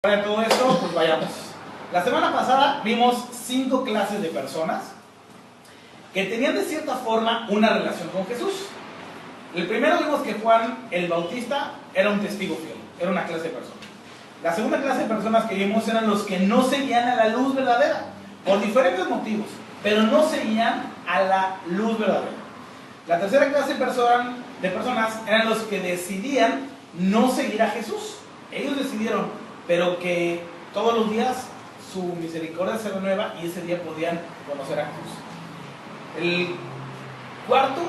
Para todo esto, pues vayamos. La semana pasada vimos 5 clases de personas que tenían de cierta forma una relación con Jesús. El primero vimos que Juan el Bautista era un testigo fiel, era una clase de personas. La segunda clase de personas que vimos eran los que no seguían a la luz verdadera, por diferentes motivos, pero no seguían a la luz verdadera. La tercera clase de personas eran los que decidían no seguir a Jesús. Ellos decidieron, pero que todos los días su misericordia se renueva y ese día podían conocer a Jesús. El cuarto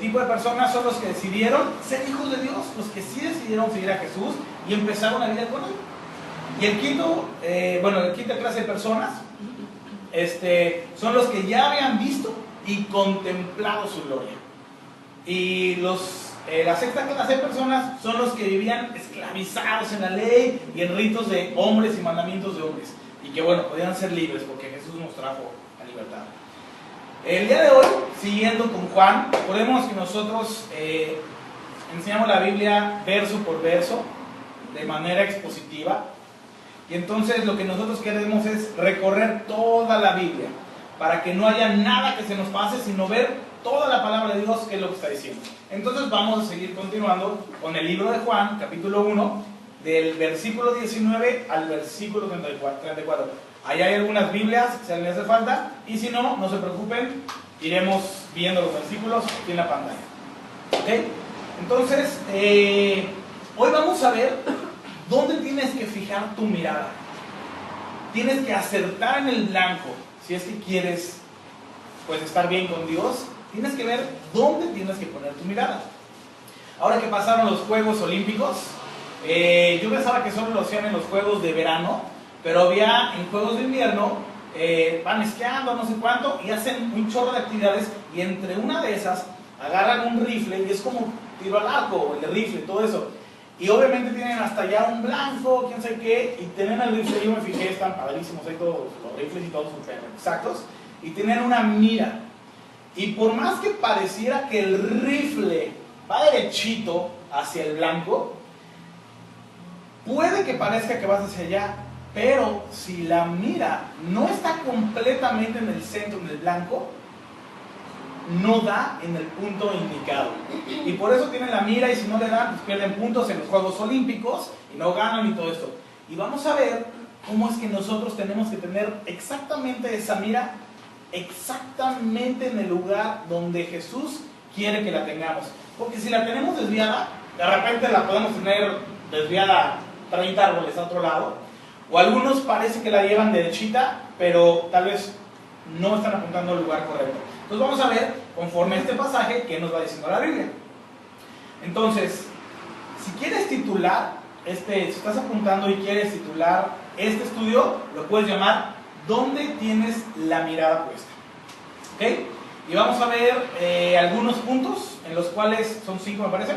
tipo de personas son los que decidieron ser hijos de Dios, los que sí decidieron seguir a Jesús y empezar una vida con Él. Y el quinto, la quinta clase de personas son los que ya habían visto y contemplado su gloria. Y la sexta clase de personas son los que vivían esclavizados en la ley y en ritos de hombres y mandamientos de hombres. Y que podían ser libres porque Jesús nos trajo a libertad. El día de hoy, siguiendo con Juan, recordemos que nosotros enseñamos la Biblia verso por verso, de manera expositiva. Y entonces lo que nosotros queremos es recorrer toda la Biblia, para que no haya nada que se nos pase, sino ver toda la palabra de Dios, que es lo que está diciendo. Entonces vamos a seguir continuando con el libro de Juan, capítulo 1, del versículo 19 al versículo 34. Ahí hay algunas Biblias, si a alguien le hace falta, y si no, no se preocupen, iremos viendo los versículos aquí en la pantalla. ¿Okay? Entonces, hoy vamos a ver dónde tienes que fijar tu mirada. Tienes que acertar en el blanco, si es que quieres estar bien con Dios. Tienes que ver dónde tienes que poner tu mirada. Ahora que pasaron los Juegos Olímpicos, yo pensaba que solo lo hacían en los Juegos de verano, pero había en Juegos de invierno, van esquiando, no sé cuánto, y hacen un chorro de actividades, y entre una de esas agarran un rifle, y es como tiro al arco, el de rifle, todo eso. Y obviamente tienen hasta allá un blanco, quién sabe qué, y tienen el rifle, yo me fijé, están padrísimos ahí todos los rifles y todos súper exactos, y tienen una mira. Y por más que pareciera que el rifle va derechito hacia el blanco, puede que parezca que vas hacia allá, pero si la mira no está completamente en el centro, en el blanco, no da en el punto indicado. Y por eso tienen la mira, y si no le dan, pues pierden puntos en los Juegos Olímpicos y no ganan y todo esto. Y vamos a ver cómo es que nosotros tenemos que tener exactamente esa mira, exactamente en el lugar donde Jesús quiere que la tengamos. Porque si la tenemos desviada, de repente la podemos tener desviada 30 árboles a otro lado, o algunos parece que la llevan derechita, pero tal vez no están apuntando al lugar correcto. Entonces vamos a ver, conforme a este pasaje, qué nos va diciendo la Biblia. Entonces, si quieres titular, si estás apuntando y quieres titular este estudio, lo puedes llamar ¿dónde tienes la mirada puesta? ¿Ok? Y vamos a ver algunos puntos, en los cuales, son 5 me parece,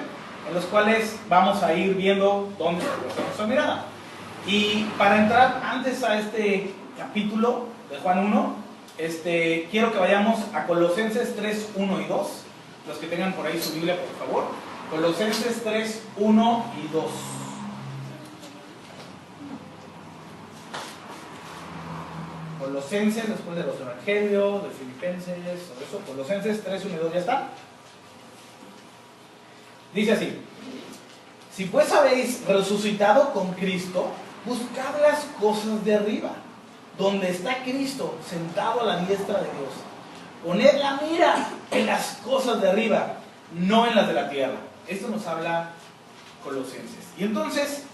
en los cuales vamos a ir viendo dónde está nuestra mirada. Y para entrar antes a este capítulo de Juan 1, quiero que vayamos a Colosenses 3, 1 y 2. Los que tengan por ahí su Biblia, por favor. Colosenses 3, 1 y 2. Colosenses, después de los Evangelios, de Filipenses, todo eso. Colosenses 3, 1 y 2, ¿ya está? Dice así: si pues habéis resucitado con Cristo, buscad las cosas de arriba, donde está Cristo sentado a la diestra de Dios. Poned la mira en las cosas de arriba, no en las de la tierra. Esto nos habla Colosenses. Y entonces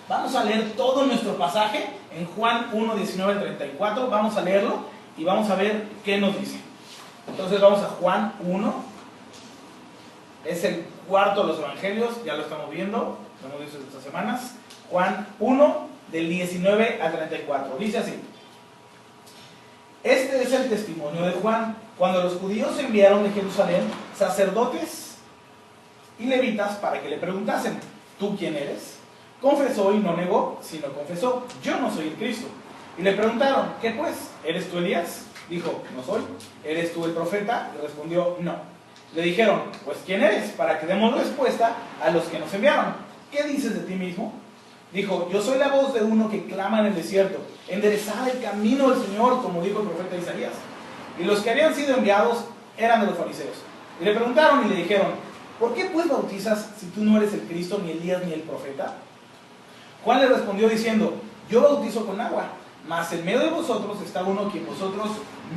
vamos a leer todo nuestro pasaje en Juan 1, 19 al 34. Vamos a leerlo y vamos a ver qué nos dice. Entonces vamos a Juan 1. Es el cuarto de los Evangelios, ya lo estamos viendo, lo hemos visto estas semanas. Juan 1, del 19 al 34. Dice así: este es el testimonio de Juan, cuando los judíos enviaron de Jerusalén sacerdotes y levitas para que le preguntasen: ¿tú quién eres? Confesó y no negó, sino confesó: yo no soy el Cristo. Y le preguntaron: ¿qué pues? ¿Eres tú Elías? Dijo: no soy. ¿Eres tú el profeta? Y respondió: no. Le dijeron: pues ¿quién eres? Para que demos respuesta a los que nos enviaron. ¿Qué dices de ti mismo? Dijo: yo soy la voz de uno que clama en el desierto, enderezad el camino del Señor, como dijo el profeta Isaías. Y los que habían sido enviados eran de los fariseos. Y le preguntaron y le dijeron: ¿por qué pues bautizas si tú no eres el Cristo, ni Elías, ni el profeta? Juan le respondió diciendo: yo bautizo con agua, mas en medio de vosotros está uno que vosotros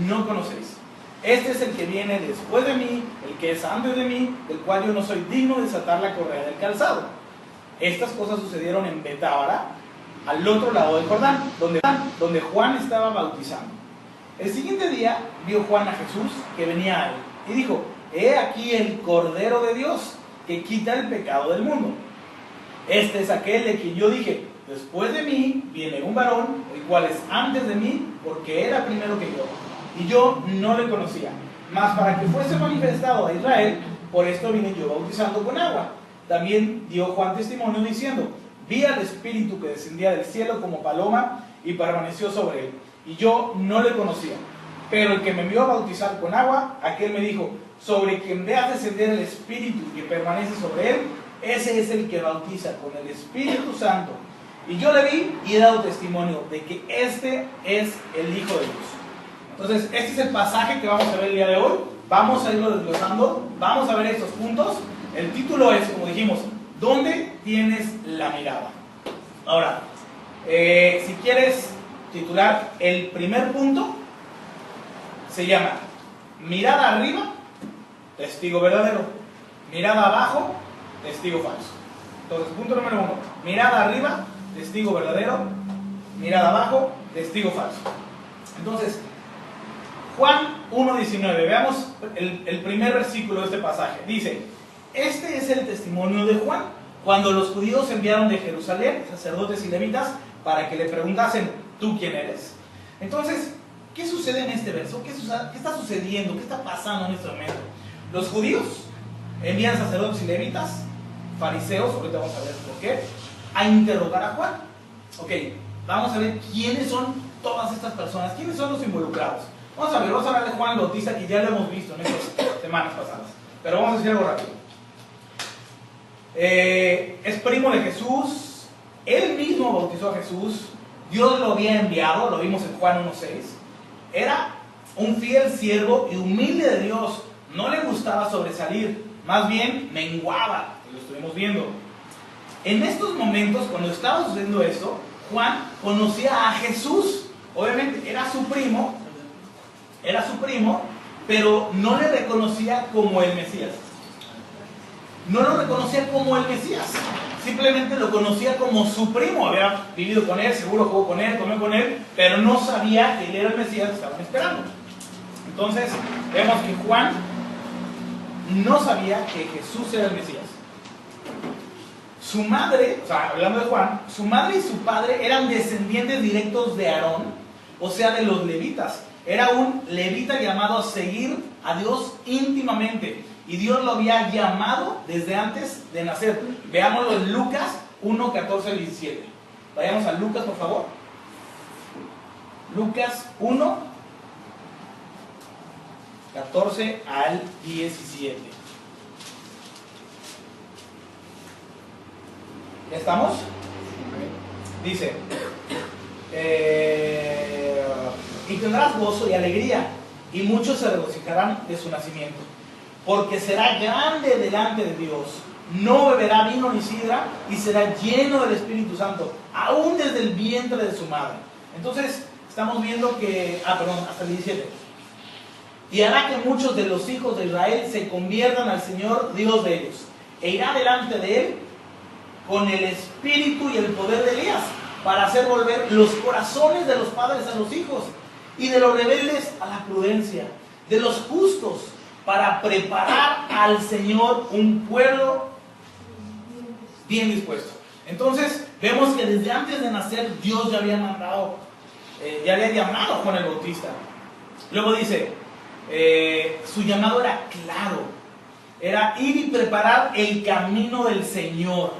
no conocéis. Este es el que viene después de mí, el que es antes de mí, del cual yo no soy digno de desatar la correa del calzado. Estas cosas sucedieron en Betábara, al otro lado del Jordán, donde Juan estaba bautizando. El siguiente día vio Juan a Jesús que venía a él, y dijo: he aquí el Cordero de Dios, que quita el pecado del mundo. Este es aquel de quien yo dije: después de mí viene un varón, el cual es antes de mí, porque era primero que yo. Y yo no le conocía. Mas para que fuese manifestado a Israel, por esto vine yo bautizando con agua. También dio Juan testimonio diciendo: vi al Espíritu que descendía del cielo como paloma y permaneció sobre él. Y yo no le conocía. Pero el que me envió a bautizar con agua, aquel me dijo: sobre quien veas descender el Espíritu que permanece sobre él, ese es el que bautiza con el Espíritu Santo. Y yo le vi y he dado testimonio de que este es el Hijo de Dios. Entonces, este es el pasaje que vamos a ver el día de hoy. Vamos a irlo desglosando, vamos a ver estos puntos. El título es, como dijimos, ¿dónde tienes la mirada? Ahora, si quieres titular el primer punto, se llama mirada arriba, testigo verdadero; mirada abajo, testigo falso. Entonces, punto número 1, mirada arriba, testigo verdadero; mirada abajo, testigo falso. Entonces, Juan 1:19, veamos el primer versículo de este pasaje. Dice: este es el testimonio de Juan, cuando los judíos enviaron de Jerusalén sacerdotes y levitas para que le preguntasen: ¿tú quién eres? Entonces, ¿qué sucede en este verso? ¿Qué está sucediendo? ¿Qué está pasando en este momento? Los judíos envían sacerdotes y levitas, fariseos, ahorita vamos a ver por qué, a interrogar a Juan. Ok, vamos a ver quiénes son todas estas personas, quiénes son los involucrados. Vamos a hablar de Juan el Bautista, que ya lo hemos visto en estas semanas pasadas, pero vamos a decir algo rápido. Es primo de Jesús, él mismo bautizó a Jesús, Dios lo había enviado, lo vimos en Juan 1:6. Era un fiel siervo y humilde de Dios, no le gustaba sobresalir, más bien menguaba, lo estuvimos viendo. En estos momentos, cuando estaba sucediendo esto, Juan conocía a Jesús, obviamente era su primo, pero no le reconocía como el Mesías. No lo reconocía como el Mesías, simplemente lo conocía como su primo. Había vivido con él, seguro jugó con él, comió con él, pero no sabía que él era el Mesías que estaban esperando. Entonces, vemos que Juan no sabía que Jesús era el Mesías. Su madre, o sea, hablando de Juan, su madre y su padre eran descendientes directos de Aarón, o sea, de los levitas. Era un levita llamado a seguir a Dios íntimamente, y Dios lo había llamado desde antes de nacer. Veámoslo en Lucas 1, 14 al 17. Vayamos a Lucas, por favor. Lucas 1, 14 al 17. ¿Ya estamos? Dice: y tendrás gozo y alegría, y muchos se regocijarán de su nacimiento, porque será grande delante de Dios. No beberá vino ni sidra, y será lleno del Espíritu Santo, aún desde el vientre de su madre. Entonces, estamos viendo que, hasta el 17. Y hará que muchos de los hijos de Israel se conviertan al Señor Dios de ellos, e irá delante de él con el espíritu y el poder de Elías, para hacer volver los corazones de los padres a los hijos, y de los rebeldes a la prudencia, de los justos, para preparar al Señor un pueblo bien dispuesto. Entonces, vemos que desde antes de nacer, Dios ya había mandado, ya había llamado a Juan el Bautista. Luego dice, su llamado era claro, era ir y preparar el camino del Señor,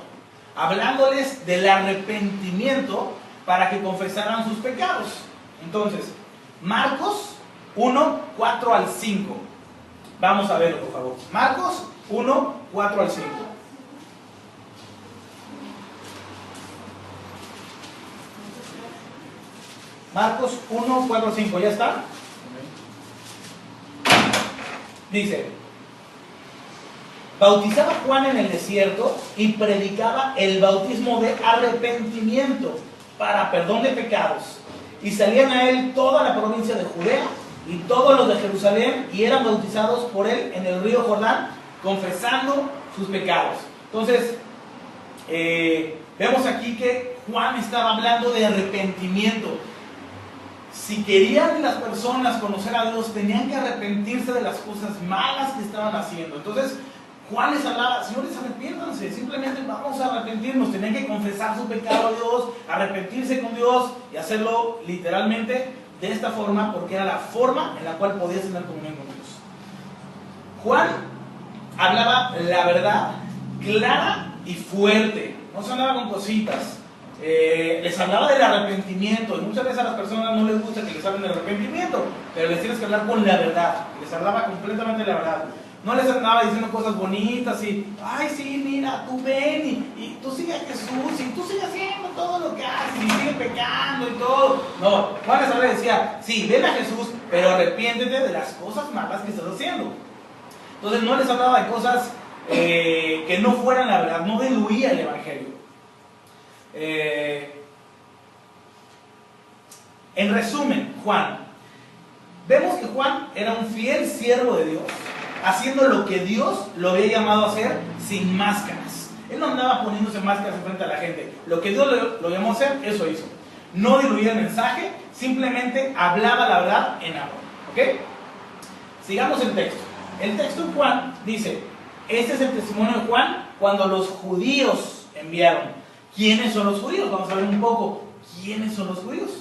hablándoles del arrepentimiento para que confesaran sus pecados. Entonces, Marcos 1, 4 al 5. Vamos a verlo, por favor. Marcos 1, 4 al 5. Marcos 1, 4, 5, ¿ya está? Dice: bautizaba Juan en el desierto y predicaba el bautismo de arrepentimiento para perdón de pecados. Y salían a él toda la provincia de Judea y todos los de Jerusalén, y eran bautizados por él en el río Jordán, confesando sus pecados. Entonces, vemos aquí que Juan estaba hablando de arrepentimiento. Si querían las personas conocer a Dios, tenían que arrepentirse de las cosas malas que estaban haciendo. Entonces, Juan les hablaba: señores, arrepiéntanse, simplemente vamos a arrepentirnos. Tenían que confesar su pecado a Dios, arrepentirse con Dios y hacerlo literalmente de esta forma, porque era la forma en la cual podías tener comunión con Dios. Juan hablaba la verdad clara y fuerte, no se hablaba con cositas. Les hablaba del arrepentimiento, y muchas veces a las personas no les gusta que les hablen del arrepentimiento, pero les tienes que hablar con la verdad. Les hablaba completamente la verdad. No les andaba diciendo cosas bonitas y: ay, sí, mira, tú ven y tú sigue a Jesús y tú sigue haciendo todo lo que haces y sigue pecando y todo. No, Juan les hablaba y decía: sí, ven a Jesús, pero arrepiéntete de las cosas malas que estás haciendo. Entonces no les hablaba de cosas que no fueran la verdad, no diluía el evangelio. En resumen, Juan, vemos que Juan era un fiel siervo de Dios, haciendo lo que Dios lo había llamado a hacer sin máscaras. Él no andaba poniéndose máscaras enfrente a la gente. Lo que Dios lo llamó a hacer, eso hizo. No diluía el mensaje, simplemente hablaba la verdad en amor. ¿Ok? Sigamos el texto. El texto en Juan dice: este es el testimonio de Juan cuando los judíos enviaron. ¿Quiénes son los judíos? Vamos a ver un poco. ¿Quiénes son los judíos?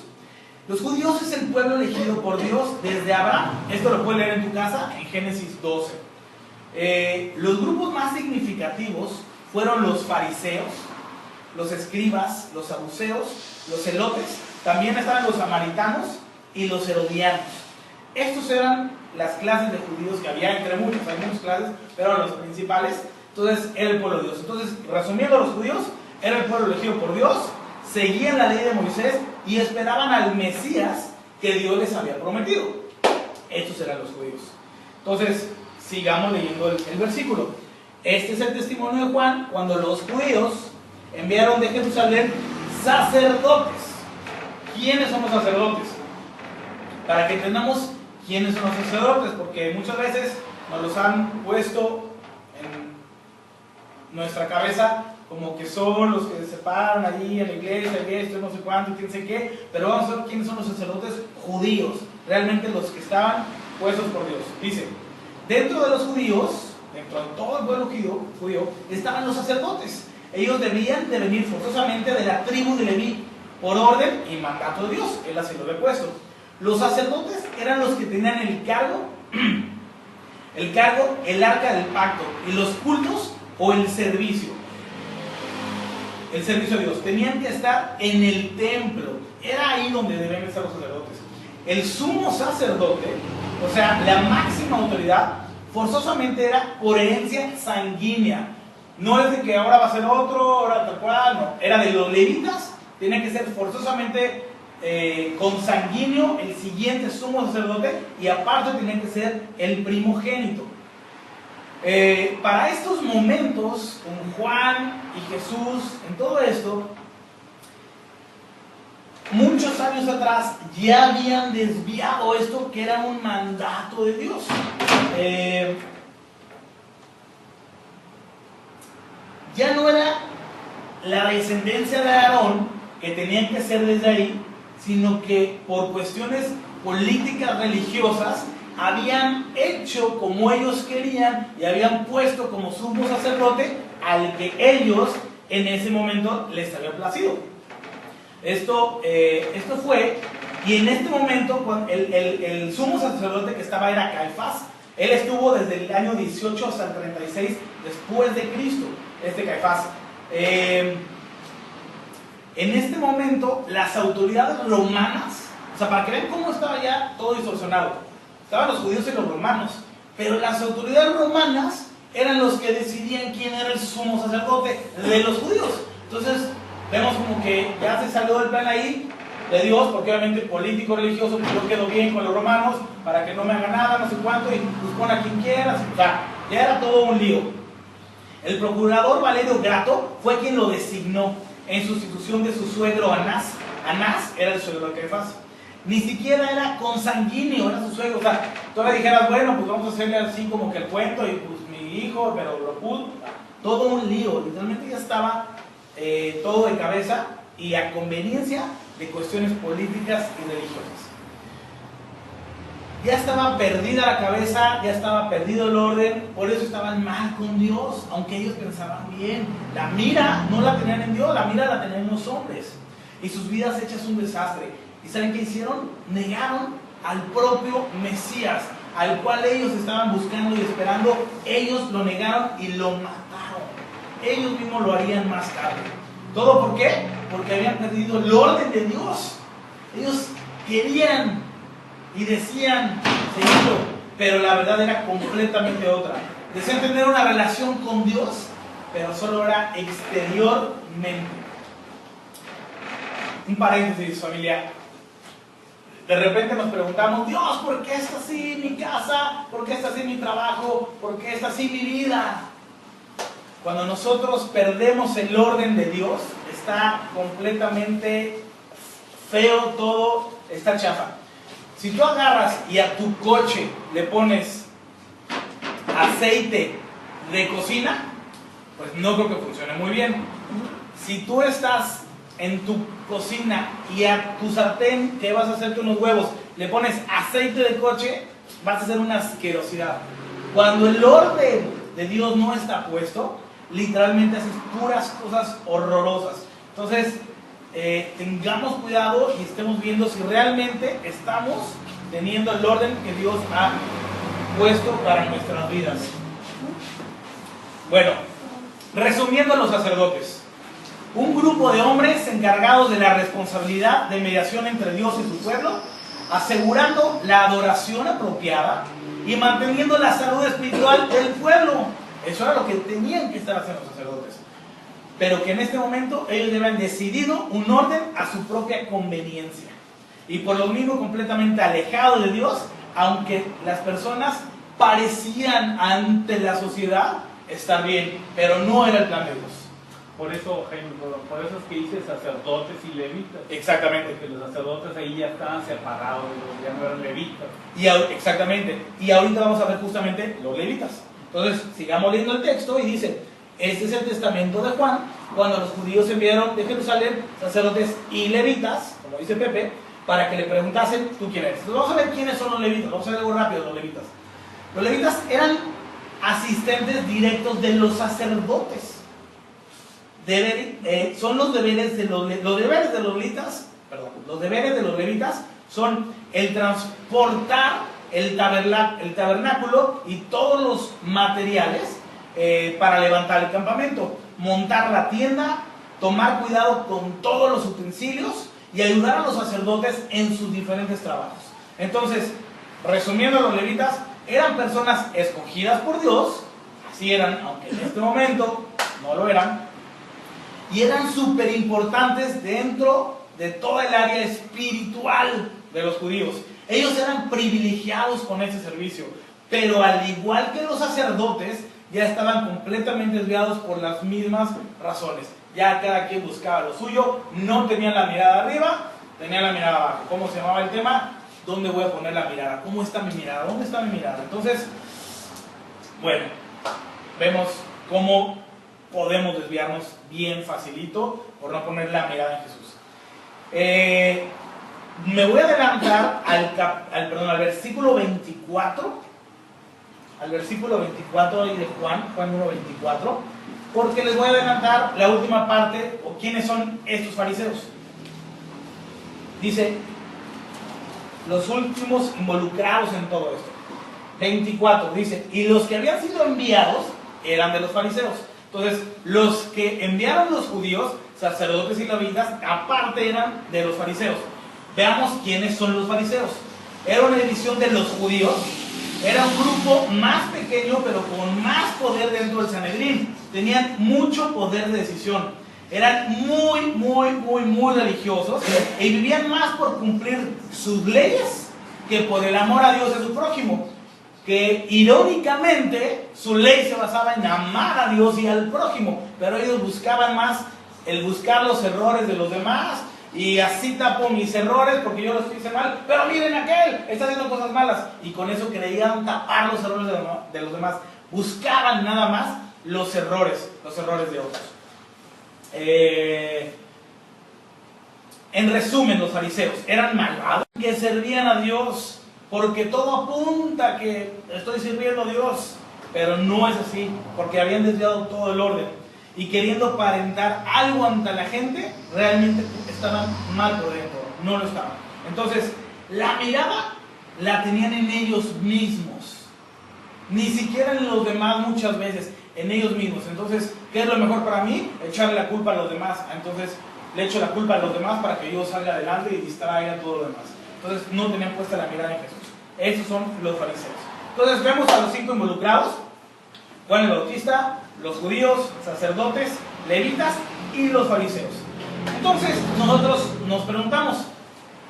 Los judíos es el pueblo elegido por Dios desde Abraham. Esto lo puedes leer en tu casa en Génesis 12. Los grupos más significativos fueron los fariseos, los escribas, los saduceos, los celotes. También estaban los samaritanos y los herodianos. Estos eran las clases de judíos que había, entre muchos, hay muchas clases, pero eran los principales. Entonces era el pueblo de Dios. Entonces, resumiendo, los judíos era el pueblo elegido por Dios, seguían la ley de Moisés y esperaban al Mesías que Dios les había prometido. Estos eran los judíos. Entonces, sigamos leyendo el versículo. Este es el testimonio de Juan cuando los judíos enviaron de Jerusalén sacerdotes. ¿Quiénes son los sacerdotes? Para que entendamos quiénes son los sacerdotes, porque muchas veces nos los han puesto en nuestra cabeza como que son los que se paran allí en la iglesia, y esto, no sé cuánto, quién sé qué, pero vamos a ver quiénes son los sacerdotes judíos, realmente los que estaban puestos por Dios. Dice: dentro de los judíos, dentro de todo el pueblo judío, estaban los sacerdotes. Ellos debían de venir forzosamente de la tribu de Leví, por orden y mandato de Dios. Él así lo había puesto. Los sacerdotes eran los que tenían el cargo, el arca del pacto, y los cultos o el servicio. El servicio a Dios. Tenían que estar en el templo. Era ahí donde debían estar los sacerdotes. El sumo sacerdote, o sea, la máxima autoridad, forzosamente era por herencia sanguínea. No es de que ahora va a ser otro, ahora tal cual, no. Era de los levitas, tenía que ser forzosamente consanguíneo el siguiente sumo sacerdote, y aparte tenía que ser el primogénito. Para estos momentos, con Juan y Jesús, en todo esto, muchos años atrás ya habían desviado esto que era un mandato de Dios. Ya no era la descendencia de Aarón que tenían que ser desde ahí, sino que por cuestiones políticas religiosas habían hecho como ellos querían y habían puesto como sumo sacerdote al que ellos en ese momento les había placido. Esto fue, y en este momento el sumo sacerdote que estaba era Caifás. Él estuvo desde el año 18 hasta el 36 después de Cristo, Caifás. En este momento las autoridades romanas, o sea, para que vean cómo estaba ya todo distorsionado, estaban los judíos y los romanos, pero las autoridades romanas eran los que decidían quién era el sumo sacerdote de los judíos. Entonces vemos como que ya se salió del plan ahí, de Dios, porque obviamente político, religioso, pues yo quedo bien con los romanos, para que no me hagan nada, no sé cuánto, y pues pon a quien quieras, o sea, ya era todo un lío. El procurador Valerio Grato fue quien lo designó en sustitución de su suegro Anás. Anás era el suegro de Caifás. Ni siquiera era consanguíneo, era su suegro. O sea, tú le dijeras, bueno, pues vamos a hacerle así como que el cuento, y pues mi hijo, pero lo pudo. Todo un lío, literalmente ya estaba todo de cabeza y a conveniencia de cuestiones políticas y religiosas. Ya estaba perdida la cabeza, ya estaba perdido el orden, por eso estaban mal con Dios, aunque ellos pensaban bien. La mira no la tenían en Dios, la mira la tenían en los hombres. Y sus vidas hechas un desastre. ¿Y saben qué hicieron? Negaron al propio Mesías, al cual ellos estaban buscando y esperando. Ellos lo negaron y lo mataron. Ellos mismos lo harían más tarde. ¿Todo por qué? Porque habían perdido el orden de Dios. Ellos querían y decían seguirlo, pero la verdad era completamente otra. Decían tener una relación con Dios, pero solo era exteriormente. Un paréntesis, familia. De repente nos preguntamos, Dios, ¿por qué está así mi casa? ¿Por qué está así mi trabajo? ¿Por qué está así mi vida? Cuando nosotros perdemos el orden de Dios, está completamente feo todo, está chafa. Si tú agarras y a tu coche le pones aceite de cocina, pues no creo que funcione muy bien. Si tú estás en tu cocina y a tu sartén que vas a hacerte unos huevos le pones aceite de coche, vas a hacer una asquerosidad. Cuando el orden de Dios no está puesto, literalmente haces puras cosas horrorosas. Entonces, tengamos cuidado y estemos viendo si realmente estamos teniendo el orden que Dios ha puesto para nuestras vidas. Bueno, resumiendo, los sacerdotes, un grupo de hombres encargados de la responsabilidad de mediación entre Dios y su pueblo, asegurando la adoración apropiada y manteniendo la salud espiritual del pueblo. Eso era lo que tenían que estar haciendo los sacerdotes. Pero que en este momento ellos habían decidido un orden a su propia conveniencia. Y por lo mismo completamente alejados de Dios, aunque las personas parecían ante la sociedad estar bien, pero no era el plan de Dios. Por eso, Jaime, por eso es que dice sacerdotes y levitas. Exactamente. Porque los sacerdotes ahí ya estaban separados, ya no eran levitas. Exactamente. Y ahorita vamos a ver justamente los levitas. Entonces, sigamos leyendo el texto y dice, este es el testamento de Juan, cuando los judíos enviaron de Jerusalén sacerdotes y levitas, como dice Pepe, para que le preguntasen, ¿tú quién eres? Entonces, vamos a ver quiénes son los levitas, vamos a ver algo rápido los levitas. Los levitas eran asistentes directos de los sacerdotes. Son los deberes de los deberes de los levitas, perdón, los deberes de los levitas son el transportar el tabernáculo y todos los materiales para levantar el campamento, montar la tienda, tomar cuidado con todos los utensilios y ayudar a los sacerdotes en sus diferentes trabajos. Entonces, resumiendo, los levitas eran personas escogidas por Dios, así eran, aunque en este momento no lo eran, y eran súper importantes dentro de toda el área espiritual de los judíos. Ellos eran privilegiados con ese servicio, pero al igual que los sacerdotes, ya estaban completamente desviados por las mismas razones. Ya cada quien buscaba lo suyo, no tenían la mirada arriba, tenían la mirada abajo. ¿Cómo se llamaba el tema? ¿Dónde voy a poner la mirada? ¿Cómo está mi mirada? ¿Dónde está mi mirada? Entonces, bueno, vemos cómo podemos desviarnos bien facilito por no poner la mirada en Jesús. Me voy a adelantar al versículo 24, al versículo 24 de Juan 1:24, porque les voy a adelantar la última parte, o quiénes son estos fariseos. Dice, los últimos involucrados en todo esto. 24, dice, y los que habían sido enviados eran de los fariseos. Entonces, los que enviaron los judíos, sacerdotes y levitas, aparte eran de los fariseos. Veamos quiénes son los fariseos. Era una división de los judíos, era un grupo más pequeño, pero con más poder dentro del Sanedrín. Tenían mucho poder de decisión. Eran muy religiosos y vivían más por cumplir sus leyes que por el amor a Dios y a su prójimo. Que irónicamente su ley se basaba en amar a Dios y al prójimo, pero ellos buscaban más el buscar los errores de los demás y así tapo mis errores porque yo los hice mal, pero miren aquel, está haciendo cosas malas, y con eso creían tapar los errores de los demás. Buscaban nada más los errores de otros. En resumen, los fariseos eran malvados que servían a Dios, porque todo apunta que estoy sirviendo a Dios, pero no es así, porque habían desviado todo el orden y queriendo aparentar algo ante la gente, realmente estaban mal por dentro, no lo estaban. Entonces, la mirada la tenían en ellos mismos, ni siquiera en los demás muchas veces, en ellos mismos. Entonces, ¿qué es lo mejor para mí? Echarle la culpa a los demás. Entonces, le echo la culpa a los demás para que yo salga adelante y distraiga a todo lo demás. Entonces, no tenían puesta la mirada en Jesús. Esos son los fariseos. Entonces, vemos a los 5 involucrados: Juan el Bautista, los judíos, sacerdotes, levitas y los fariseos. Entonces, nosotros nos preguntamos,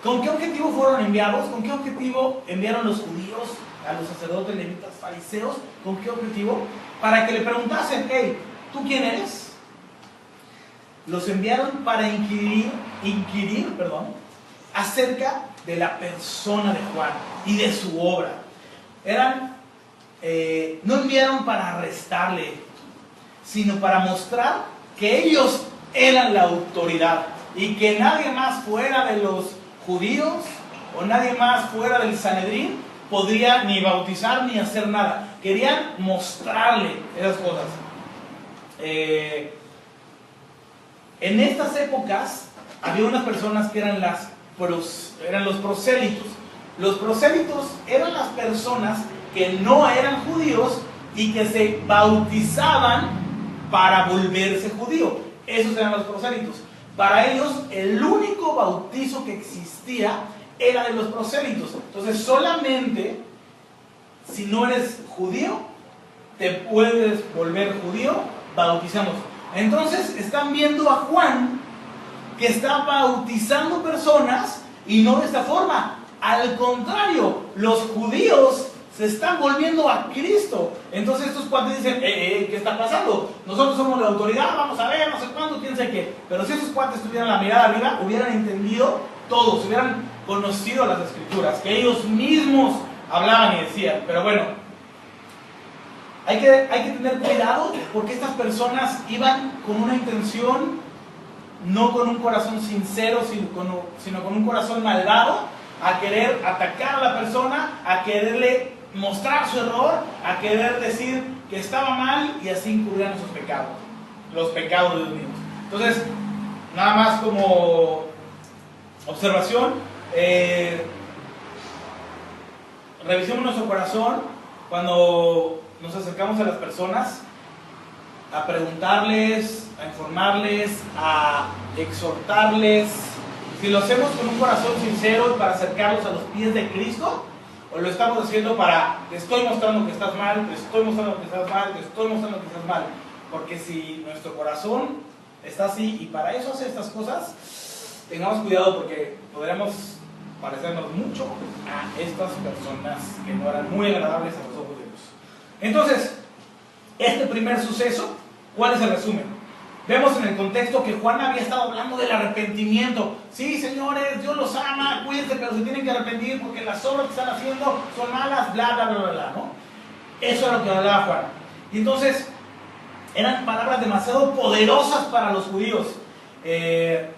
¿con qué objetivo fueron enviados? ¿Con qué objetivo enviaron los judíos a los sacerdotes, levitas, fariseos? ¿Con qué objetivo? Para que le preguntasen: hey, ¿tú quién eres? Los enviaron para inquirir, acerca de la persona de Juan y de su obra. No enviaron para arrestarle, sino para mostrar que ellos eran la autoridad y que nadie más fuera de los judíos o nadie más fuera del Sanedrín podría ni bautizar ni hacer nada. Querían mostrarle esas cosas. En estas épocas había unas personas que eran los prosélitos. Los prosélitos eran las personas que no eran judíos y que se bautizaban para volverse judío. Esos eran los prosélitos. Para ellos, el único bautizo que existía era de los prosélitos. Entonces, solamente si no eres judío, te puedes volver judío bautizándote. Entonces, están viendo a Juan que está bautizando personas y no de esta forma. Al contrario, los judíos se están volviendo a Cristo. Entonces estos cuates dicen, ¿qué está pasando? Nosotros somos la autoridad, vamos a ver, no sé cuándo, quién sabe qué. Pero si esos cuates tuvieran la mirada arriba, hubieran entendido todo, se hubieran conocido las escrituras, que ellos mismos hablaban y decían. Pero bueno, hay que tener cuidado, porque estas personas iban con una intención, no con un corazón sincero, sino con un corazón malvado, a querer atacar a la persona, a quererle mostrar su error, a querer decir que estaba mal, y así incurrían esos pecados, los pecados de los mismos. Entonces, nada más como observación, revisemos nuestro corazón cuando nos acercamos a las personas, a preguntarles, a informarles, a exhortarles. Si lo hacemos con un corazón sincero para acercarlos a los pies de Cristo, o lo estamos haciendo para, te estoy mostrando que estás mal, te estoy mostrando que estás mal, te estoy mostrando que estás mal. Porque si nuestro corazón está así y para eso hace estas cosas, tengamos cuidado, porque podríamos parecernos mucho a estas personas que no eran muy agradables a los ojos de Dios. Entonces, este primer suceso, ¿cuál es el resumen? Vemos en el contexto que Juan había estado hablando del arrepentimiento. Sí, señores, Dios los ama, cuídense, pero se tienen que arrepentir porque las obras que están haciendo son malas, bla, bla, bla, bla, ¿no? Eso es lo que hablaba Juan. Y entonces, eran palabras demasiado poderosas para los judíos. Eran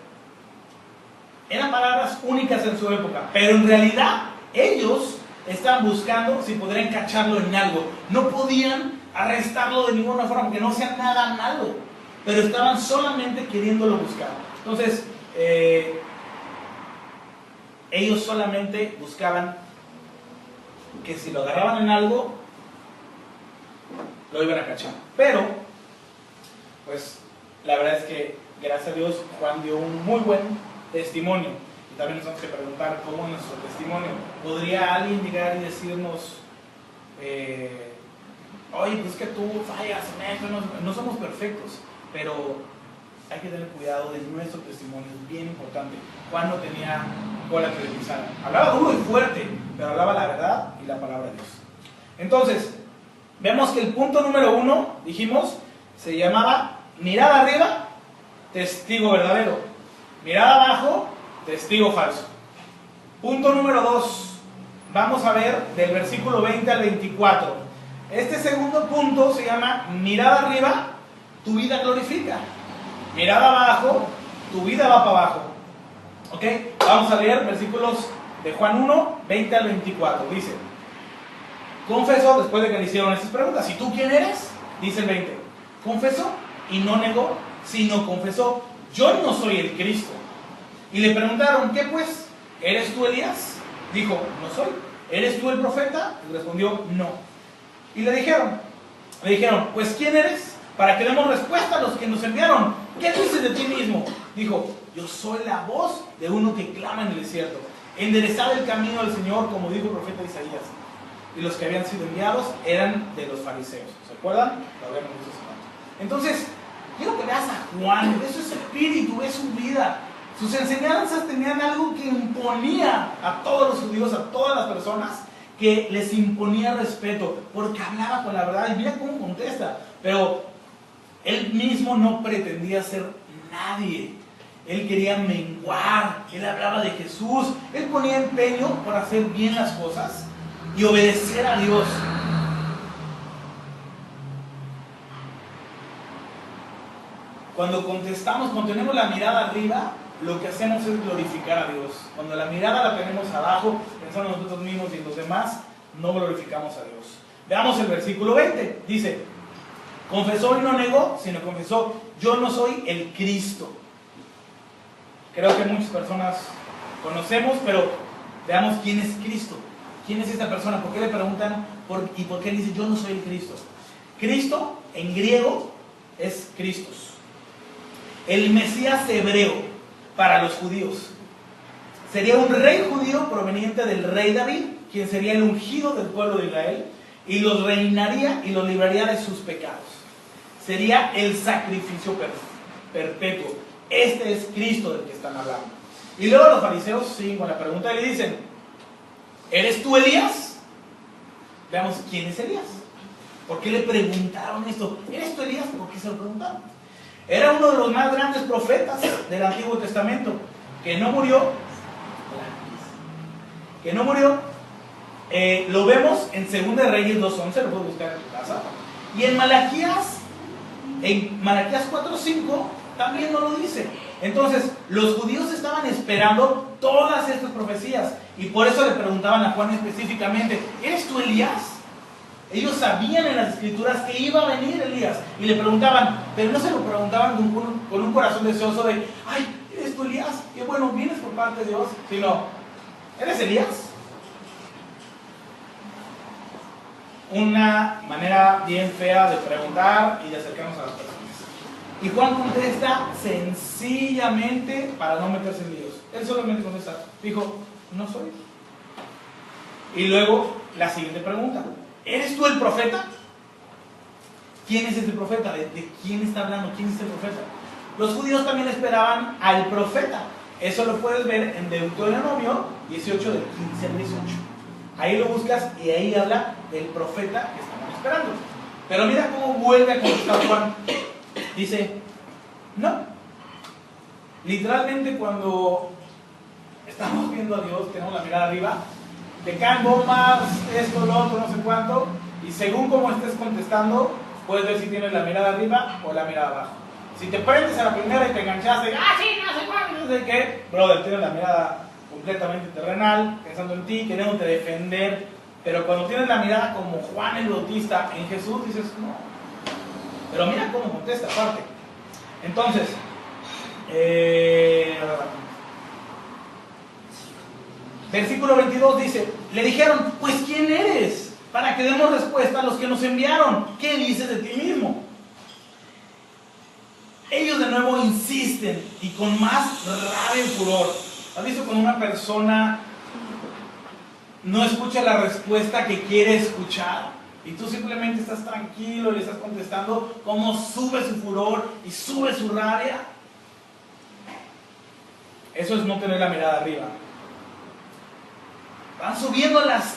palabras únicas en su época, pero en realidad ellos estaban buscando si podrían cacharlo en algo. No podían arrestarlo de ninguna forma, porque no hacían nada malo, pero estaban solamente queriéndolo buscar. Entonces, ellos solamente buscaban que si lo agarraban en algo, lo iban a cachar. Pero, pues, la verdad es que, gracias a Dios, Juan dio un muy buen testimonio. Y también nos tenemos que preguntar cómo es nuestro testimonio. ¿Podría alguien llegar y decirnos, oye, pues que tú fallas en esto? No somos perfectos, pero hay que tener cuidado de nuestro testimonio, es bien importante. Juan no tenía cola que le pisara. Hablaba duro y fuerte, pero hablaba la verdad y la palabra de Dios. Entonces, vemos que el punto número 1, dijimos, se llamaba mirada arriba, testigo verdadero. Mirada abajo, testigo falso. Punto número 2, vamos a ver del versículo 20 al 24. Este segundo punto se llama mirada arriba, tu vida glorifica. Mirada abajo, tu vida va para abajo. ¿Ok? Vamos a leer versículos de Juan 1, 20 al 24. Dice, confesó, después de que le hicieron estas preguntas, ¿y tú quién eres? Dice el 20. Confesó y no negó, sino confesó, yo no soy el Cristo. Y le preguntaron, ¿qué pues? ¿Eres tú Elías? Dijo, no soy. ¿Eres tú el profeta? Y respondió, no. Y le dijeron, pues ¿quién eres? Para que demos respuesta a los que nos enviaron. ¿Qué dices de ti mismo? Dijo, yo soy la voz de uno que clama en el desierto. Enderezad el camino del Señor, como dijo el profeta Isaías. Y los que habían sido enviados eran de los fariseos. ¿Se acuerdan? Lo habíamos visto hace rato. Entonces, quiero que veas a Juan, ve su espíritu, ve su vida. Sus enseñanzas tenían algo que imponía a todos los judíos, a todas las personas, que les imponía respeto, porque hablaba con la verdad. Y mira cómo contesta. Pero él mismo no pretendía ser nadie. Él quería menguar. Él hablaba de Jesús. Él ponía empeño por hacer bien las cosas y obedecer a Dios. Cuando contestamos, cuando tenemos la mirada arriba, lo que hacemos es glorificar a Dios. Cuando la mirada la tenemos abajo, pensando en nosotros mismos y en los demás, no glorificamos a Dios. Veamos el versículo 20. Dice, confesó y no negó, sino confesó, yo no soy el Cristo. Creo que muchas personas conocemos, pero veamos quién es Cristo. ¿Quién es esta persona? ¿Por qué le preguntan y por qué dice yo no soy el Cristo? Cristo en griego es Christos. El Mesías hebreo para los judíos. Sería un rey judío proveniente del rey David, quien sería el ungido del pueblo de Israel, y los reinaría y los libraría de sus pecados. Sería el sacrificio perpetuo. Este es Cristo del que están hablando. Y luego los fariseos siguen con la pregunta y le dicen, ¿eres tú Elías? Veamos quién es Elías. ¿Por qué le preguntaron esto? ¿Eres tú Elías? ¿Por qué se lo preguntaron? Era uno de los más grandes profetas del Antiguo Testamento, que no murió. Lo vemos en 2 Reyes 2:11, lo puedes buscar en tu casa. Y en Malaquías 4:5 también no lo dice. Entonces, los judíos estaban esperando todas estas profecías. Y por eso le preguntaban a Juan específicamente, ¿eres tú Elías? Ellos sabían en las escrituras que iba a venir Elías. Y le preguntaban, pero no se lo preguntaban con un corazón deseoso de, ay, ¿eres tú Elías? Qué bueno, vienes por parte de Dios. Sino, ¿eres Elías? Una manera bien fea de preguntar y de acercarnos a las personas. Y Juan contesta sencillamente para no meterse en líos. Él solamente contesta, dijo, no soy. Y luego la siguiente pregunta, ¿eres tú el profeta? ¿Quién es este profeta? ¿De quién está hablando? ¿Quién es el profeta? Los judíos también esperaban al profeta. Eso lo puedes ver en Deuteronomio 18 del 15 al 18. Ahí lo buscas y ahí habla del profeta que estaban esperando. Pero mira cómo vuelve a contestar Juan. Dice, no. Literalmente cuando estamos viendo a Dios, tenemos la mirada arriba, te caen bombas, esto, lo otro, no sé cuánto, y según cómo estés contestando, puedes ver si tienes la mirada arriba o la mirada abajo. Si te prendes a la primera y te enganchaste, sí, no sé cuánto, no sé qué, brother, tienes la mirada completamente terrenal, pensando en ti, queriéndote defender. Pero cuando tienes la mirada como Juan el Bautista en Jesús, dices, no. Pero mira cómo contesta aparte. Entonces, versículo 22 dice, le dijeron, pues ¿quién eres? Para que demos respuesta a los que nos enviaron. ¿Qué dices de ti mismo? Ellos de nuevo insisten y con más rabia y furor. ¿Has visto cuando una persona no escucha la respuesta que quiere escuchar? Y tú simplemente estás tranquilo y le estás contestando, cómo sube su furor y sube su rabia. Eso es no tener la mirada arriba. Van subiendo las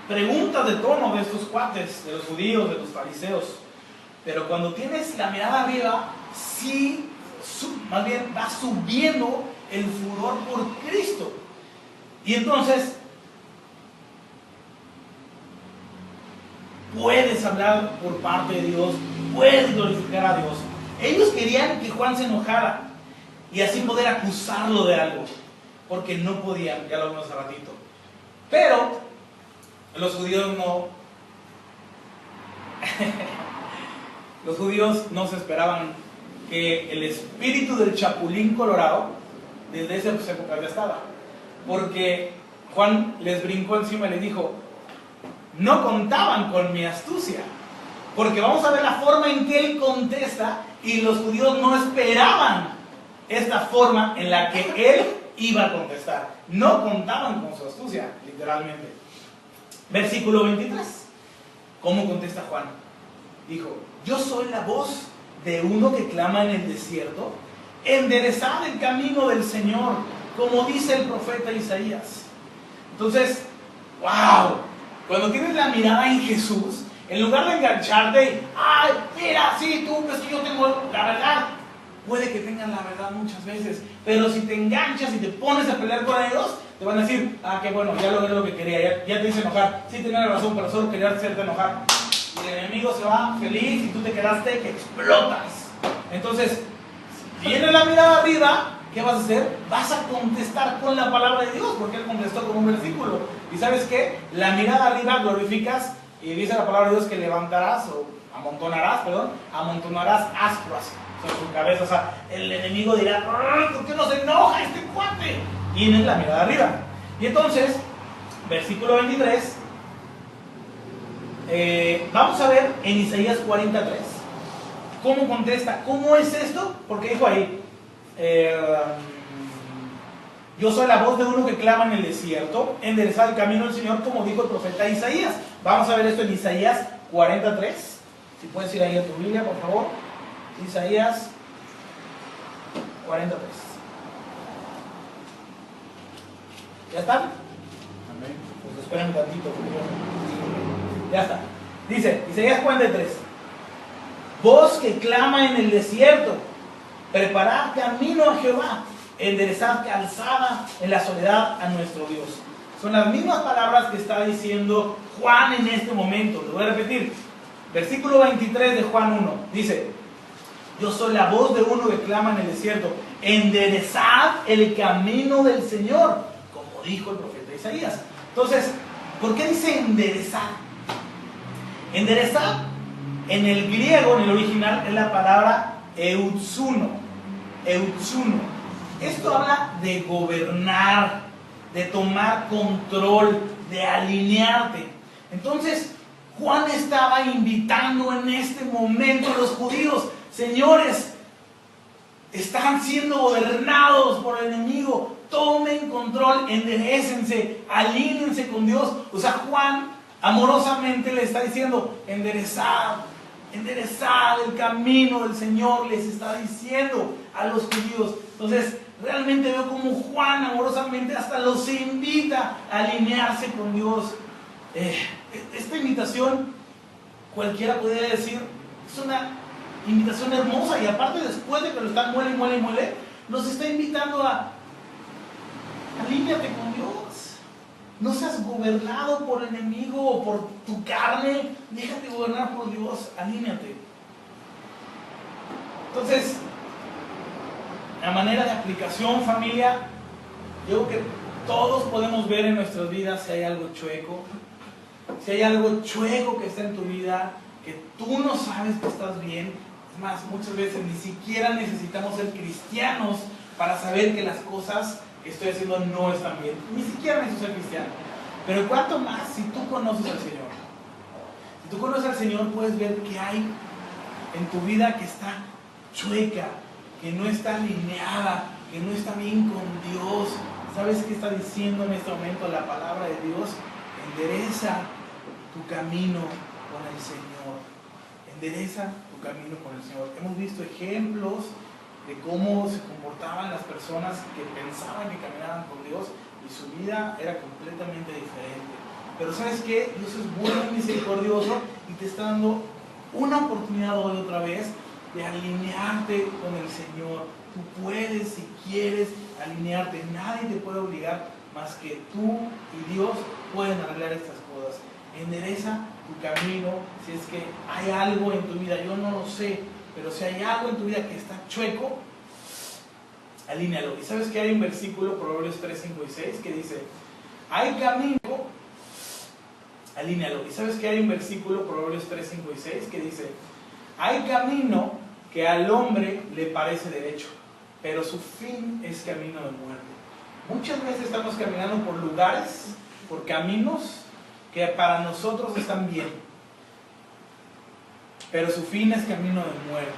preguntas de tono de estos cuates, de los judíos, de los fariseos. Pero cuando tienes la mirada arriba, sí, más bien va subiendo el furor por Cristo. Y entonces puedes hablar por parte de Dios, puedes glorificar a Dios. Ellos querían que Juan se enojara y así poder acusarlo de algo, porque no podían, ya lo vimos hace ratito. Pero los judíos no. Los judíos no se esperaban que el espíritu del Chapulín Colorado desde esa época ya estaba, porque Juan les brincó encima y les dijo: no contaban con mi astucia, porque vamos a ver la forma en que él contesta, y los judíos no esperaban esta forma en la que él iba a contestar. No contaban con su astucia, literalmente. Versículo 23. ¿Cómo contesta Juan? Dijo: yo soy la voz de uno que clama en el desierto, enderezad el camino del Señor, como dice el profeta Isaías. Entonces, wow, cuando tienes la mirada en Jesús, en lugar de engancharte, ay, mira, sí, tú, pues que yo tengo la verdad. Puede que tengan la verdad muchas veces, pero si te enganchas y te pones a pelear con ellos, te van a decir: ah, qué bueno, ya logré lo que quería, ya te hice enojar. Sí, tenía razón, pero solo quería hacerte enojar. Y el enemigo se va feliz y tú te quedaste que explotas. Entonces, si tienes la mirada arriba, ¿qué vas a hacer? Vas a contestar con la palabra de Dios, porque él contestó con un versículo. ¿Y sabes qué? La mirada arriba glorificas, y dice la palabra de Dios que levantarás, o amontonarás ascuas sobre su cabeza. O sea, el enemigo dirá: ¿por qué no se enoja este cuate? Tienes la mirada arriba. Y entonces, versículo 23, vamos a ver en Isaías 43 cómo contesta. ¿Cómo es esto? Porque dijo ahí: yo soy la voz de uno que clama en el desierto, enderezad el camino del Señor, como dijo el profeta Isaías. Vamos a ver esto en Isaías 43. Si puedes ir ahí a tu Biblia, por favor. Isaías 43. ¿Ya están? Amén. Pues esperen un tantito. Ya está. Dice Isaías 43: voz que clama en el desierto, preparad camino a Jehová, enderezad calzada en la soledad a nuestro Dios. Son las mismas palabras que está diciendo Juan en este momento. Lo voy a repetir. Versículo 23 de Juan 1 dice: yo soy la voz de uno que clama en el desierto, enderezad el camino del Señor, como dijo el profeta Isaías. Entonces, ¿por qué dice enderezar? Enderezar en el griego, en el original, es la palabra eutsuno. Eutsuno. Esto habla de gobernar, de tomar control, de alinearte. Entonces, Juan estaba invitando en este momento a los judíos: señores, están siendo gobernados por el enemigo, tomen control, enderécense, alínense con Dios. O sea, Juan amorosamente le está diciendo: enderezad el camino del Señor, les está diciendo a los judíos. Entonces, realmente veo como Juan amorosamente hasta los invita a alinearse con Dios. Esta invitación, cualquiera podría decir, es una invitación hermosa, y aparte, después de que lo están muele, nos está invitando a alíñate con Dios. No seas gobernado por el enemigo o por tu carne, déjate gobernar por Dios, alíñate. Entonces, a manera de aplicación, familia, yo creo que todos podemos ver en nuestras vidas si hay algo chueco, si hay algo chueco que está en tu vida, que tú no sabes que estás bien. Es más, muchas veces ni siquiera necesitamos ser cristianos para saber que las cosas que estoy haciendo no están bien. Ni siquiera necesito ser cristiano. Pero cuánto más si tú conoces al Señor. Si tú conoces al Señor, puedes ver que hay en tu vida que está chueca, que no está alineada, que no está bien con Dios. ¿Sabes qué está diciendo en este momento la palabra de Dios? Endereza tu camino con el Señor. Endereza tu camino con el Señor. Hemos visto ejemplos de cómo se comportaban las personas que pensaban que caminaban con Dios y su vida era completamente diferente. Pero ¿sabes qué? Dios es bueno y misericordioso y te está dando una oportunidad hoy otra vez de alinearte con el Señor. Tú puedes, si quieres, alinearte. Nadie te puede obligar más que tú y Dios pueden arreglar estas cosas. Endereza tu camino. Si es que hay algo en tu vida, yo no lo sé, pero si hay algo en tu vida que está chueco, alínealo. Y sabes que hay un versículo, Proverbios 3, 5 y 6, que dice, hay camino, alínealo. Y sabes que hay un versículo, Proverbios 3, 5 y 6, que dice, hay camino que al hombre le parece derecho, pero su fin es camino de muerte. Muchas veces estamos caminando por lugares, por caminos que para nosotros están bien, pero su fin es camino de muerte.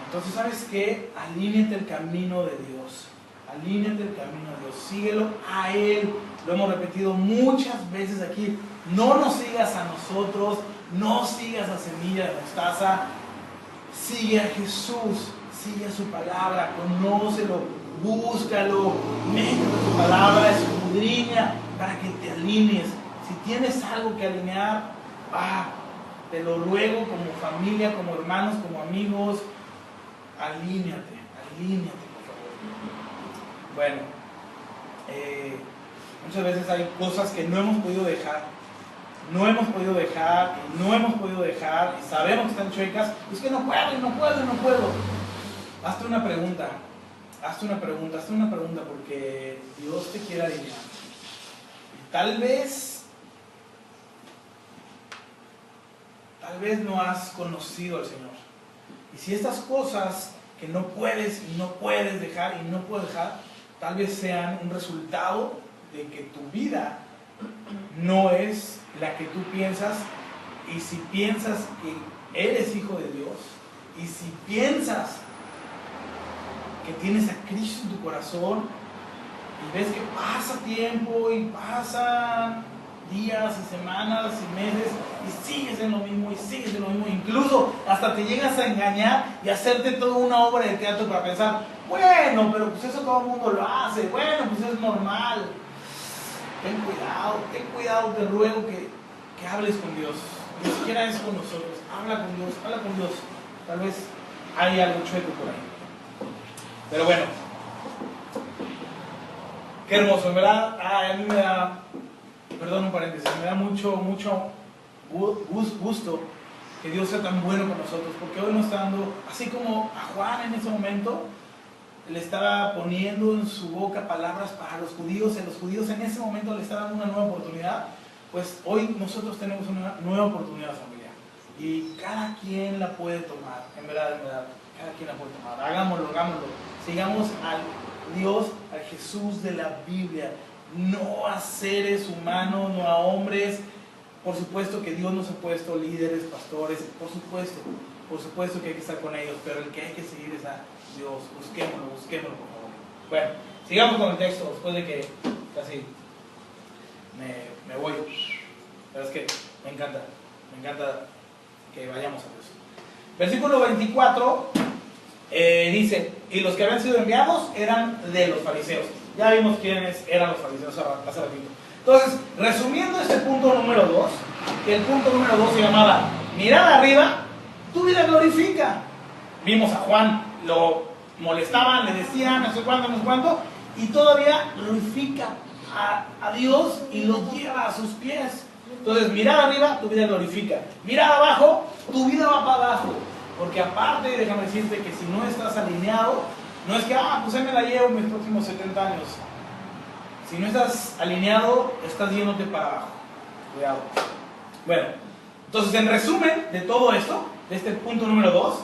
Entonces, ¿sabes qué? Alíñate el camino de Dios. Alíñate el camino de Dios. Síguelo a Él. Lo hemos repetido muchas veces aquí. No nos sigas a nosotros. No sigas a Semilla de Mostaza. Sigue a Jesús. Sigue a su palabra. Conócelo. Búscalo. Métete en su palabra. Escudriña para que te alinees. Si tienes algo que alinear, te lo ruego como familia, como hermanos, como amigos. Alíñate, por favor. Bueno, muchas veces hay cosas que no hemos podido dejar. Y sabemos que están chuecas. Es que no puedo. Hazte una pregunta, porque Dios te quiere alinear. Y tal vez no has conocido al Señor. Y si estas cosas que no puedes dejar, tal vez sean un resultado de que tu vida no es la que tú piensas, y si piensas que eres hijo de Dios, y si piensas que tienes a Cristo en tu corazón, y ves que pasa tiempo, y pasan días y semanas y meses, y sigues en lo mismo, incluso hasta te llegas a engañar y hacerte toda una obra de teatro para pensar, bueno, pero pues eso todo el mundo lo hace, bueno, pues es normal. Ten cuidado, te ruego que hables con Dios. Ni siquiera es con nosotros, habla con Dios. Tal vez hay algo chueco por ahí. Pero bueno, qué hermoso, en verdad. A mí me da, perdón, un paréntesis, me da mucho gusto que Dios sea tan bueno con nosotros, porque hoy nos está dando, así como a Juan en ese momento le estaba poniendo en su boca palabras para los judíos, y a los judíos en ese momento le estaba dando una nueva oportunidad, pues hoy nosotros tenemos una nueva oportunidad, familia, y cada quien la puede tomar, en verdad, cada quien la puede tomar. Hagámoslo, sigamos al Dios, al Jesús de la Biblia, no a seres humanos, no a hombres. Por supuesto que Dios nos ha puesto líderes, pastores, por supuesto que hay que estar con ellos, pero el que hay que seguir es a Dios. Busquémoslo, por favor. Bueno, sigamos con el texto, después de que casi me voy. Pero es que me encanta que vayamos a Dios. Versículo 24 dice, y los que habían sido enviados eran de los fariseos. Ya vimos quiénes eran los fariseos hace ratito. Entonces, resumiendo este punto número 2, que el punto número 2 se llamaba mirar arriba, tu vida glorifica. Vimos a Juan, lo molestaban, le decían no sé cuánto, y todavía glorifica a Dios y lo lleva a sus pies. Entonces, mirar arriba, tu vida glorifica. Mirar abajo, tu vida va para abajo. Porque aparte, déjame decirte que si no estás alineado, no es que, pues ahí me la llevo mis próximos 70 años. Si no estás alineado, estás yéndote para abajo. Cuidado. Bueno, entonces en resumen de todo esto, de este punto número 2,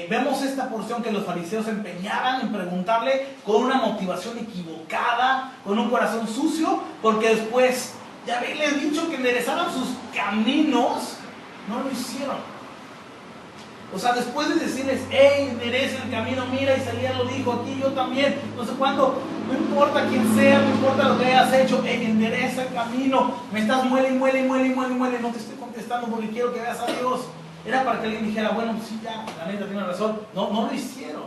vemos esta porción que los fariseos se empeñaban en preguntarle con una motivación equivocada, con un corazón sucio, porque después de haberle dicho que enderezaran sus caminos, no lo hicieron. O sea, después de decirles, hey, endereza el camino, mira, Isaías lo dijo, aquí yo también, no sé cuánto, no importa quién sea, no importa lo que hayas hecho, hey, endereza el camino, me estás muele, no te estoy contestando porque quiero que veas a Dios. Era para que alguien dijera, bueno, pues sí, ya, la neta tiene razón. No lo hicieron.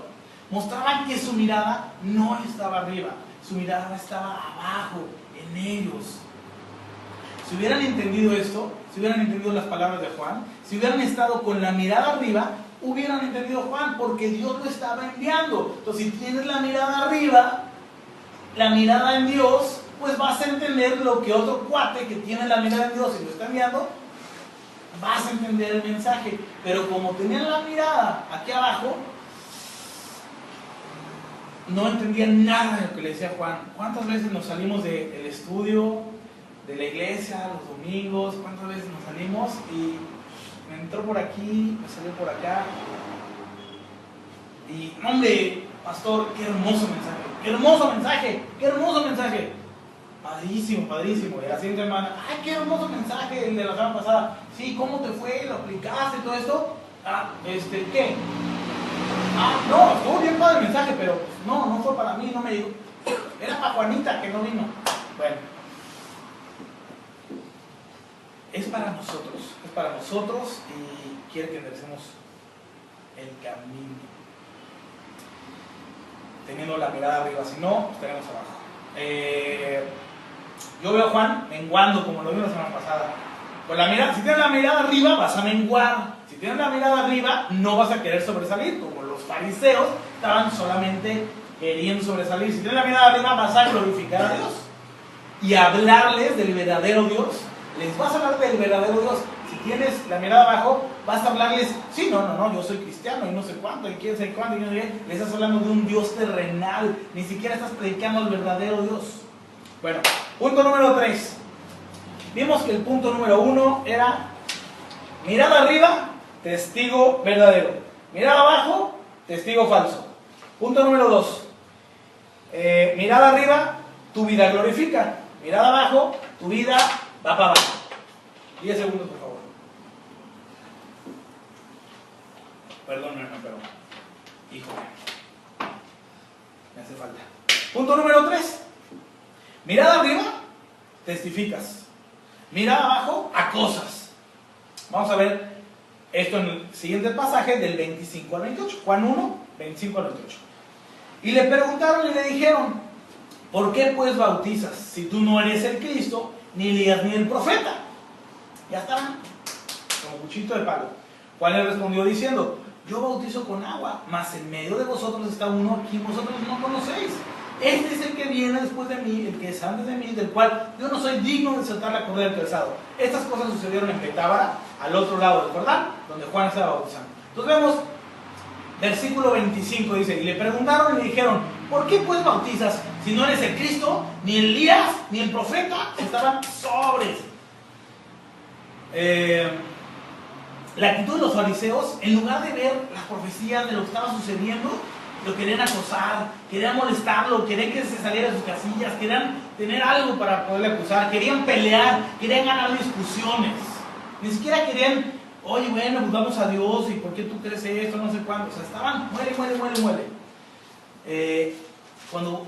mostraban que su mirada no estaba arriba, su mirada estaba abajo, en ellos. Si hubieran entendido esto, si hubieran entendido las palabras de Juan, si hubieran estado con la mirada arriba, hubieran entendido Juan, porque Dios lo estaba enviando. Entonces, si tienes la mirada arriba, la mirada en Dios, pues vas a entender lo que otro cuate que tiene la mirada en Dios y lo está enviando, vas a entender el mensaje. Pero como tenían la mirada aquí abajo, no entendían nada de lo que le decía Juan. ¿Cuántas veces nos salimos del estudio, de la iglesia, los domingos? ¿Cuántas veces nos salimos y me entró por aquí, me salió por acá? Y, hombre, pastor, qué hermoso mensaje, qué hermoso mensaje, qué hermoso mensaje. Padrísimo, padrísimo. Y la siguiente semana, ay, qué hermoso mensaje el de la semana pasada. Sí, ¿cómo te fue? ¿Lo aplicaste y todo esto? ¿Qué? No, estuvo bien padre el mensaje, pero no fue para mí, no me dijo. Era para Juanita que no vino. Bueno, es para nosotros y quiere que enderecemos el camino, teniendo la mirada arriba, si no, estaremos abajo. Yo veo a Juan menguando, como lo vimos la semana pasada. Con la mirada, si tienes la mirada arriba, vas a menguar. Si tienes la mirada arriba, no vas a querer sobresalir, como los fariseos estaban solamente queriendo sobresalir. Si tienes la mirada arriba, vas a glorificar a Dios y hablarles del verdadero Dios. Les vas a hablar del verdadero Dios. Si tienes la mirada abajo, vas a hablarles, sí, no, yo soy cristiano y no sé cuánto, y quién sabe cuánto, y no sé qué. Le estás hablando de un Dios terrenal, ni siquiera estás predicando al verdadero Dios. Bueno, punto número 3. Vimos que el punto número 1 era mirada arriba, testigo verdadero. Mirada abajo, testigo falso. Punto número 2. Mirada arriba, tu vida glorifica. Mirada abajo, tu vida va para abajo. 10 segundos, por favor. Perdónenme, pero híjole, me hace falta. Punto número 3. Mirada arriba, testificas. Mirada abajo, acosas. Vamos a ver esto en el siguiente pasaje del 25 al 28. Juan 1, 25 al 28. Y le preguntaron y le dijeron, ¿por qué pues bautizas si tú no eres el Cristo, ni Elías, ni el profeta? Ya estaban como cuchillo de palo. Juan le respondió diciendo, yo bautizo con agua, mas en medio de vosotros está uno a quien vosotros no conocéis. Este es el que viene después de mí, el que es antes de mí, del cual yo no soy digno de desatar la correa del calzado. Estas cosas sucedieron en Betábara, al otro lado del Jordán, donde Juan estaba bautizando. Entonces vemos, versículo 25 dice, y le preguntaron y le dijeron, ¿por qué pues bautizas si no eres el Cristo, ni Elías, ni el profeta? Estaban sobres. La actitud de los fariseos, en lugar de ver las profecías de lo que estaba sucediendo, lo querían acosar, querían molestarlo, querían que se saliera de sus casillas, querían tener algo para poderle acusar, querían pelear, querían ganar discusiones. Ni siquiera querían, oye, bueno, pues vamos a Dios, ¿y por qué tú crees esto? No sé cuándo. O sea, estaban, muere. Cuando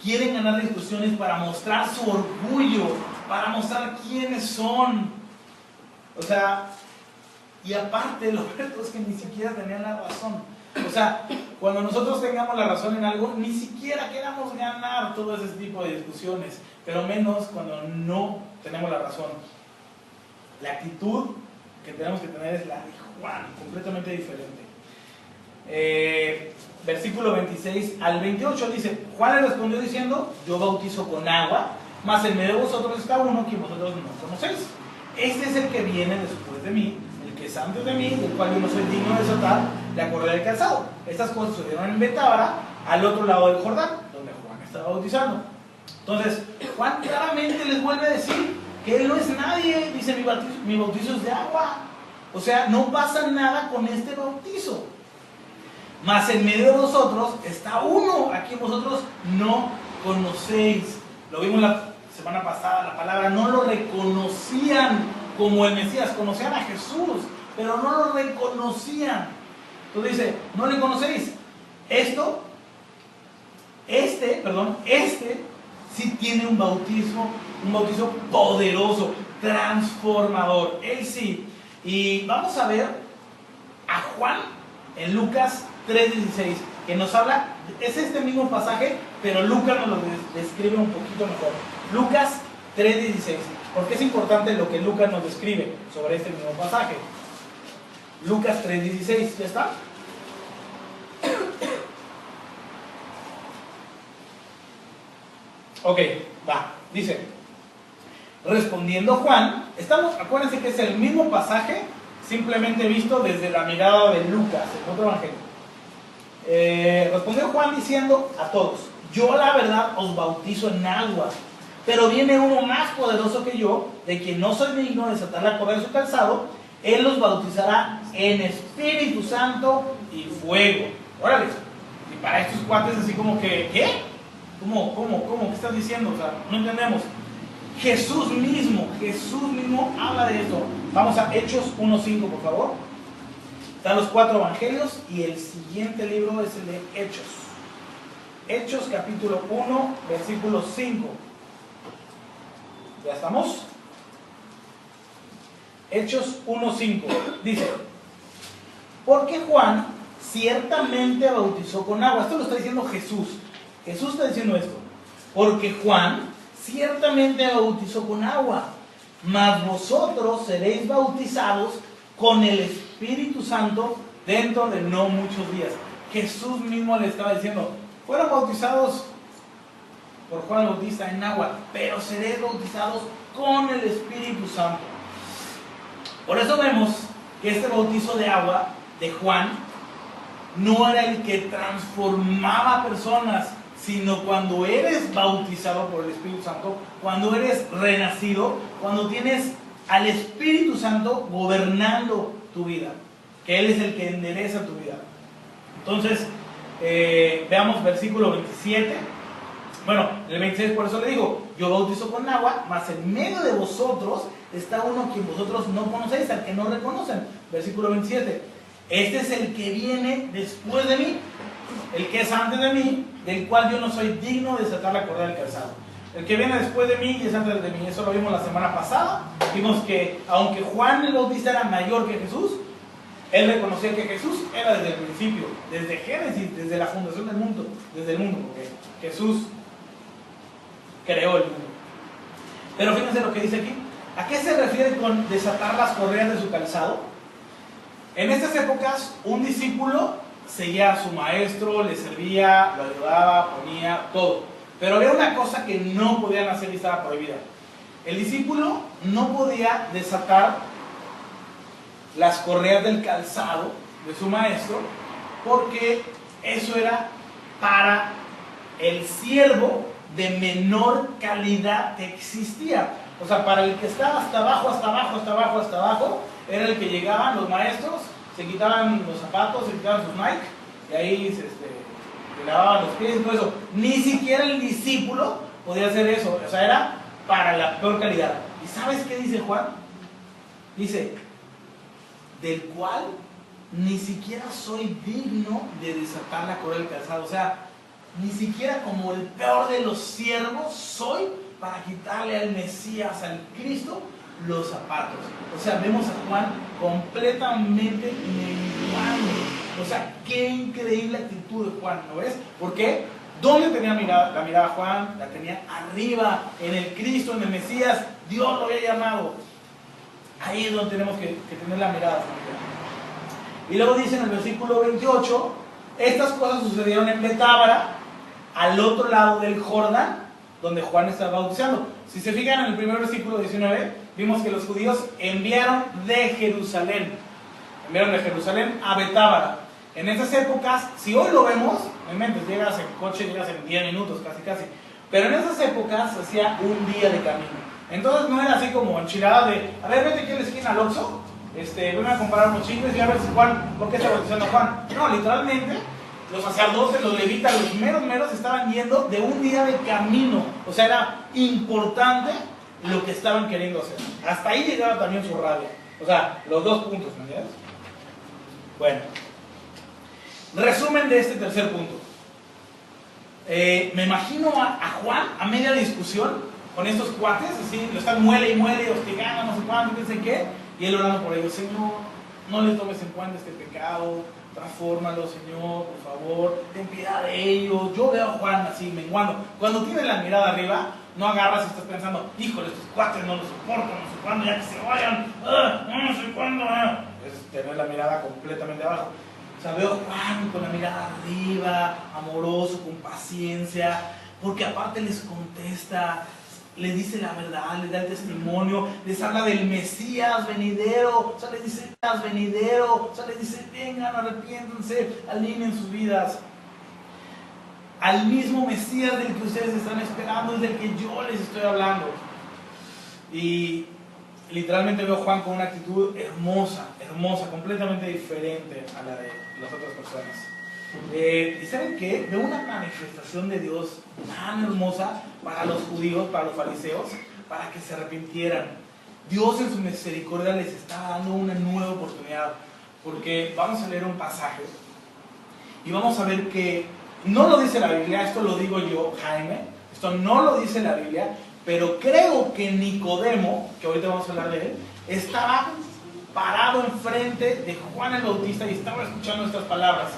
quieren ganar discusiones para mostrar su orgullo, para mostrar quiénes son. O sea, y aparte, lo peor es que ni siquiera tenían la razón. O sea, cuando nosotros tengamos la razón en algo, ni siquiera queramos ganar todo ese tipo de discusiones, pero menos cuando no tenemos la razón. La actitud que tenemos que tener es la de Juan, completamente diferente. Versículo 26 al 28 dice, Juan le respondió diciendo, yo bautizo con agua, mas en medio de vosotros está uno que vosotros no conocéis. Este es el que viene después de mí, el que es antes de mí, del cual yo no soy digno de desatar la correa del calzado. Estas cosas sucedieron en Betábara, al otro lado del Jordán, donde Juan estaba bautizando. Entonces, Juan claramente les vuelve a decir que él no es nadie. Dice, mi bautizo es de agua. O sea, no pasa nada con este bautizo. Mas en medio de vosotros está uno a quien vosotros no conocéis. Lo vimos la semana pasada, la palabra, no lo reconocían como el Mesías. Conocían a Jesús, pero no lo reconocían. Entonces dice, no le conocéis. Este sí tiene un bautizo poderoso, transformador. Él sí. Y vamos a ver a Juan en Lucas 3:16, que nos habla, es este mismo pasaje, pero Lucas nos lo describe un poquito mejor. Lucas 3:16, porque es importante lo que Lucas nos describe sobre este mismo pasaje. Lucas 3:16, ¿ya está? Ok, va, dice, respondiendo Juan, acuérdense que es el mismo pasaje, simplemente visto desde la mirada de Lucas, en otro evangelio. Respondió Juan diciendo a todos, yo la verdad os bautizo en agua, pero viene uno más poderoso que yo, de quien no soy digno de desatar la correa de su calzado, él los bautizará en Espíritu Santo y fuego. Órale, y para estos cuates así como que, ¿qué? ¿Cómo? ¿Qué estás diciendo? O sea, no entendemos. Jesús mismo habla de esto. Vamos a Hechos 1:5, por favor. Están los 4 evangelios y el siguiente libro es el de Hechos. Hechos capítulo 1, versículo 5. ¿Ya estamos? Hechos 1:5. Dice, porque Juan ciertamente bautizó con agua. Esto lo está diciendo Jesús. Jesús está diciendo esto. Porque Juan ciertamente bautizó con agua, mas vosotros seréis bautizados con el Espíritu Santo dentro de no muchos días. Jesús mismo le estaba diciendo, fueron bautizados por Juan el Bautista en agua, pero seréis bautizados con el Espíritu Santo. Por eso vemos que este bautizo de agua de Juan no era el que transformaba personas, sino cuando eres bautizado por el Espíritu Santo, cuando eres renacido, cuando tienes al Espíritu Santo gobernando tu vida, que Él es el que endereza tu vida. Entonces, veamos versículo 27. Bueno, el 26, por eso le digo, yo bautizo con agua, mas en medio de vosotros está uno quien vosotros no conocéis, al que no reconocen. Versículo 27. Este es el que viene después de mí, el que es antes de mí, del cual yo no soy digno de desatar la correa del calzado. El que viene después de mí y es antes de mí. Eso lo vimos la semana pasada. Vimos que aunque Juan el Bautista era mayor que Jesús, él reconocía que Jesús era desde el principio, desde Génesis, desde la fundación del mundo, desde el mundo, porque Jesús creó el mundo. Pero fíjense lo que dice aquí. ¿A qué se refiere con desatar las correas de su calzado? En estas épocas, un discípulo seguía a su maestro, le servía, lo ayudaba, ponía todo. Pero había una cosa que no podían hacer y estaba prohibida. El discípulo no podía desatar las correas del calzado de su maestro, porque eso era para el siervo de menor calidad que existía. O sea, para el que estaba hasta abajo, era el que llegaban los maestros, se quitaban los zapatos, se quitaban sus Nike, y ahí se lavaban los pies y todo eso. Ni siquiera el discípulo podía hacer eso. O sea, era para la peor calidad. ¿Y sabes qué dice Juan? Dice, del cual ni siquiera soy digno de desatar la correa del calzado. O sea, ni siquiera como el peor de los siervos soy para quitarle al Mesías, al Cristo, los zapatos. O sea, vemos a Juan completamente menguando. O sea, qué increíble actitud de Juan, ¿no ves? ¿Por qué? ¿Dónde tenía la mirada Juan? La tenía arriba, en el Cristo, en el Mesías. Dios lo había llamado. Ahí es donde tenemos que tener la mirada. Y luego dice en el versículo 28, estas cosas sucedieron en Betábara, al otro lado del Jordán, donde Juan estaba bautizando. Si se fijan en el primer versículo 19, vimos que los judíos enviaron de Jerusalén a Betábara. En esas épocas, si hoy lo vemos, en mente, llegas en coche, llegas en 10 minutos, casi. Pero en esas épocas se hacía un día de camino. Entonces no era así como enchilada de, a ver, vete aquí a la esquina al Oxxo, ven a comprar unos chicles y a ver si Juan, ¿por qué está bautizando a Juan? No, literalmente, los sacerdotes, los levitas, los meros estaban yendo de un día de camino. O sea, era importante lo que estaban queriendo hacer. Hasta ahí llegaba también su rabia. O sea, los dos puntos, ¿me entiendes? Bueno, resumen de este tercer punto. Me imagino a Juan a media discusión con estos cuates, así, lo están muele y muele, hostigando, no sé cuánto, no sé qué, y él orando por ellos, Señor, no le tomes en cuenta este pecado, transfórmalos, Señor, por favor, ten piedad de ellos. Yo veo a Juan así menguando. Cuando tiene la mirada arriba, no agarras y estás pensando, híjole, estos cuates no los soporto, no sé cuándo, ya que se vayan, no sé cuándo. Es tener la mirada completamente abajo. O sea, veo a Juan con la mirada arriba, amoroso, con paciencia, porque aparte les contesta, les dice la verdad, les da el testimonio, les habla del Mesías venidero, o sea, les dice, Mesías venidero, o sea, les dice, vengan, arrepiéntanse, alineen sus vidas. Al mismo Mesías del que ustedes están esperando, es del que yo les estoy hablando. Y literalmente veo a Juan con una actitud hermosa, hermosa, completamente diferente a la de las otras personas. ¿Y saben qué? Veo una manifestación de Dios tan hermosa para los judíos, para los fariseos, para que se arrepintieran. Dios en su misericordia les está dando una nueva oportunidad, porque vamos a leer un pasaje y vamos a ver que no lo dice la Biblia, esto lo digo yo, Jaime, esto no lo dice la Biblia, pero creo que Nicodemo, que ahorita vamos a hablar de él, estaba parado enfrente de Juan el Bautista y estaba escuchando estas palabras.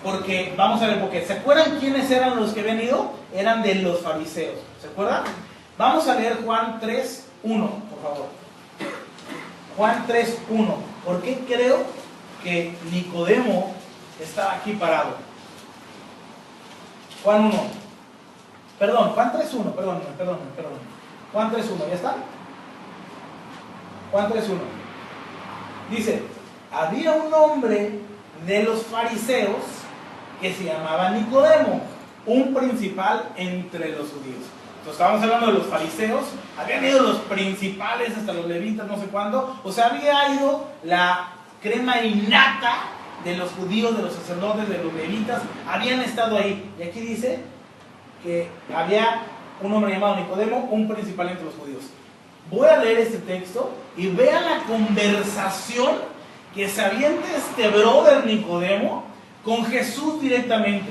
Porque, vamos a ver, porque ¿se acuerdan quiénes eran los que habían ido? Eran de los fariseos, ¿se acuerdan? Vamos a leer Juan 3:1, por favor. Juan 3:1. ¿Por qué creo que Nicodemo estaba aquí parado? Juan 1. Perdón, Juan 3:1, perdón. Juan 3:1, ¿ya está? Juan 3:1. Dice, había un hombre de los fariseos que se llamaba Nicodemo, un principal entre los judíos. Entonces estábamos hablando de los fariseos, habían ido los principales hasta los levitas, no sé cuándo, o sea, había ido la crema innata de los judíos, de los sacerdotes, de los levitas, habían estado ahí. Y aquí dice que había un hombre llamado Nicodemo, un principal entre los judíos. Voy a leer este texto y vean la conversación que se avienta este brother Nicodemo con Jesús directamente,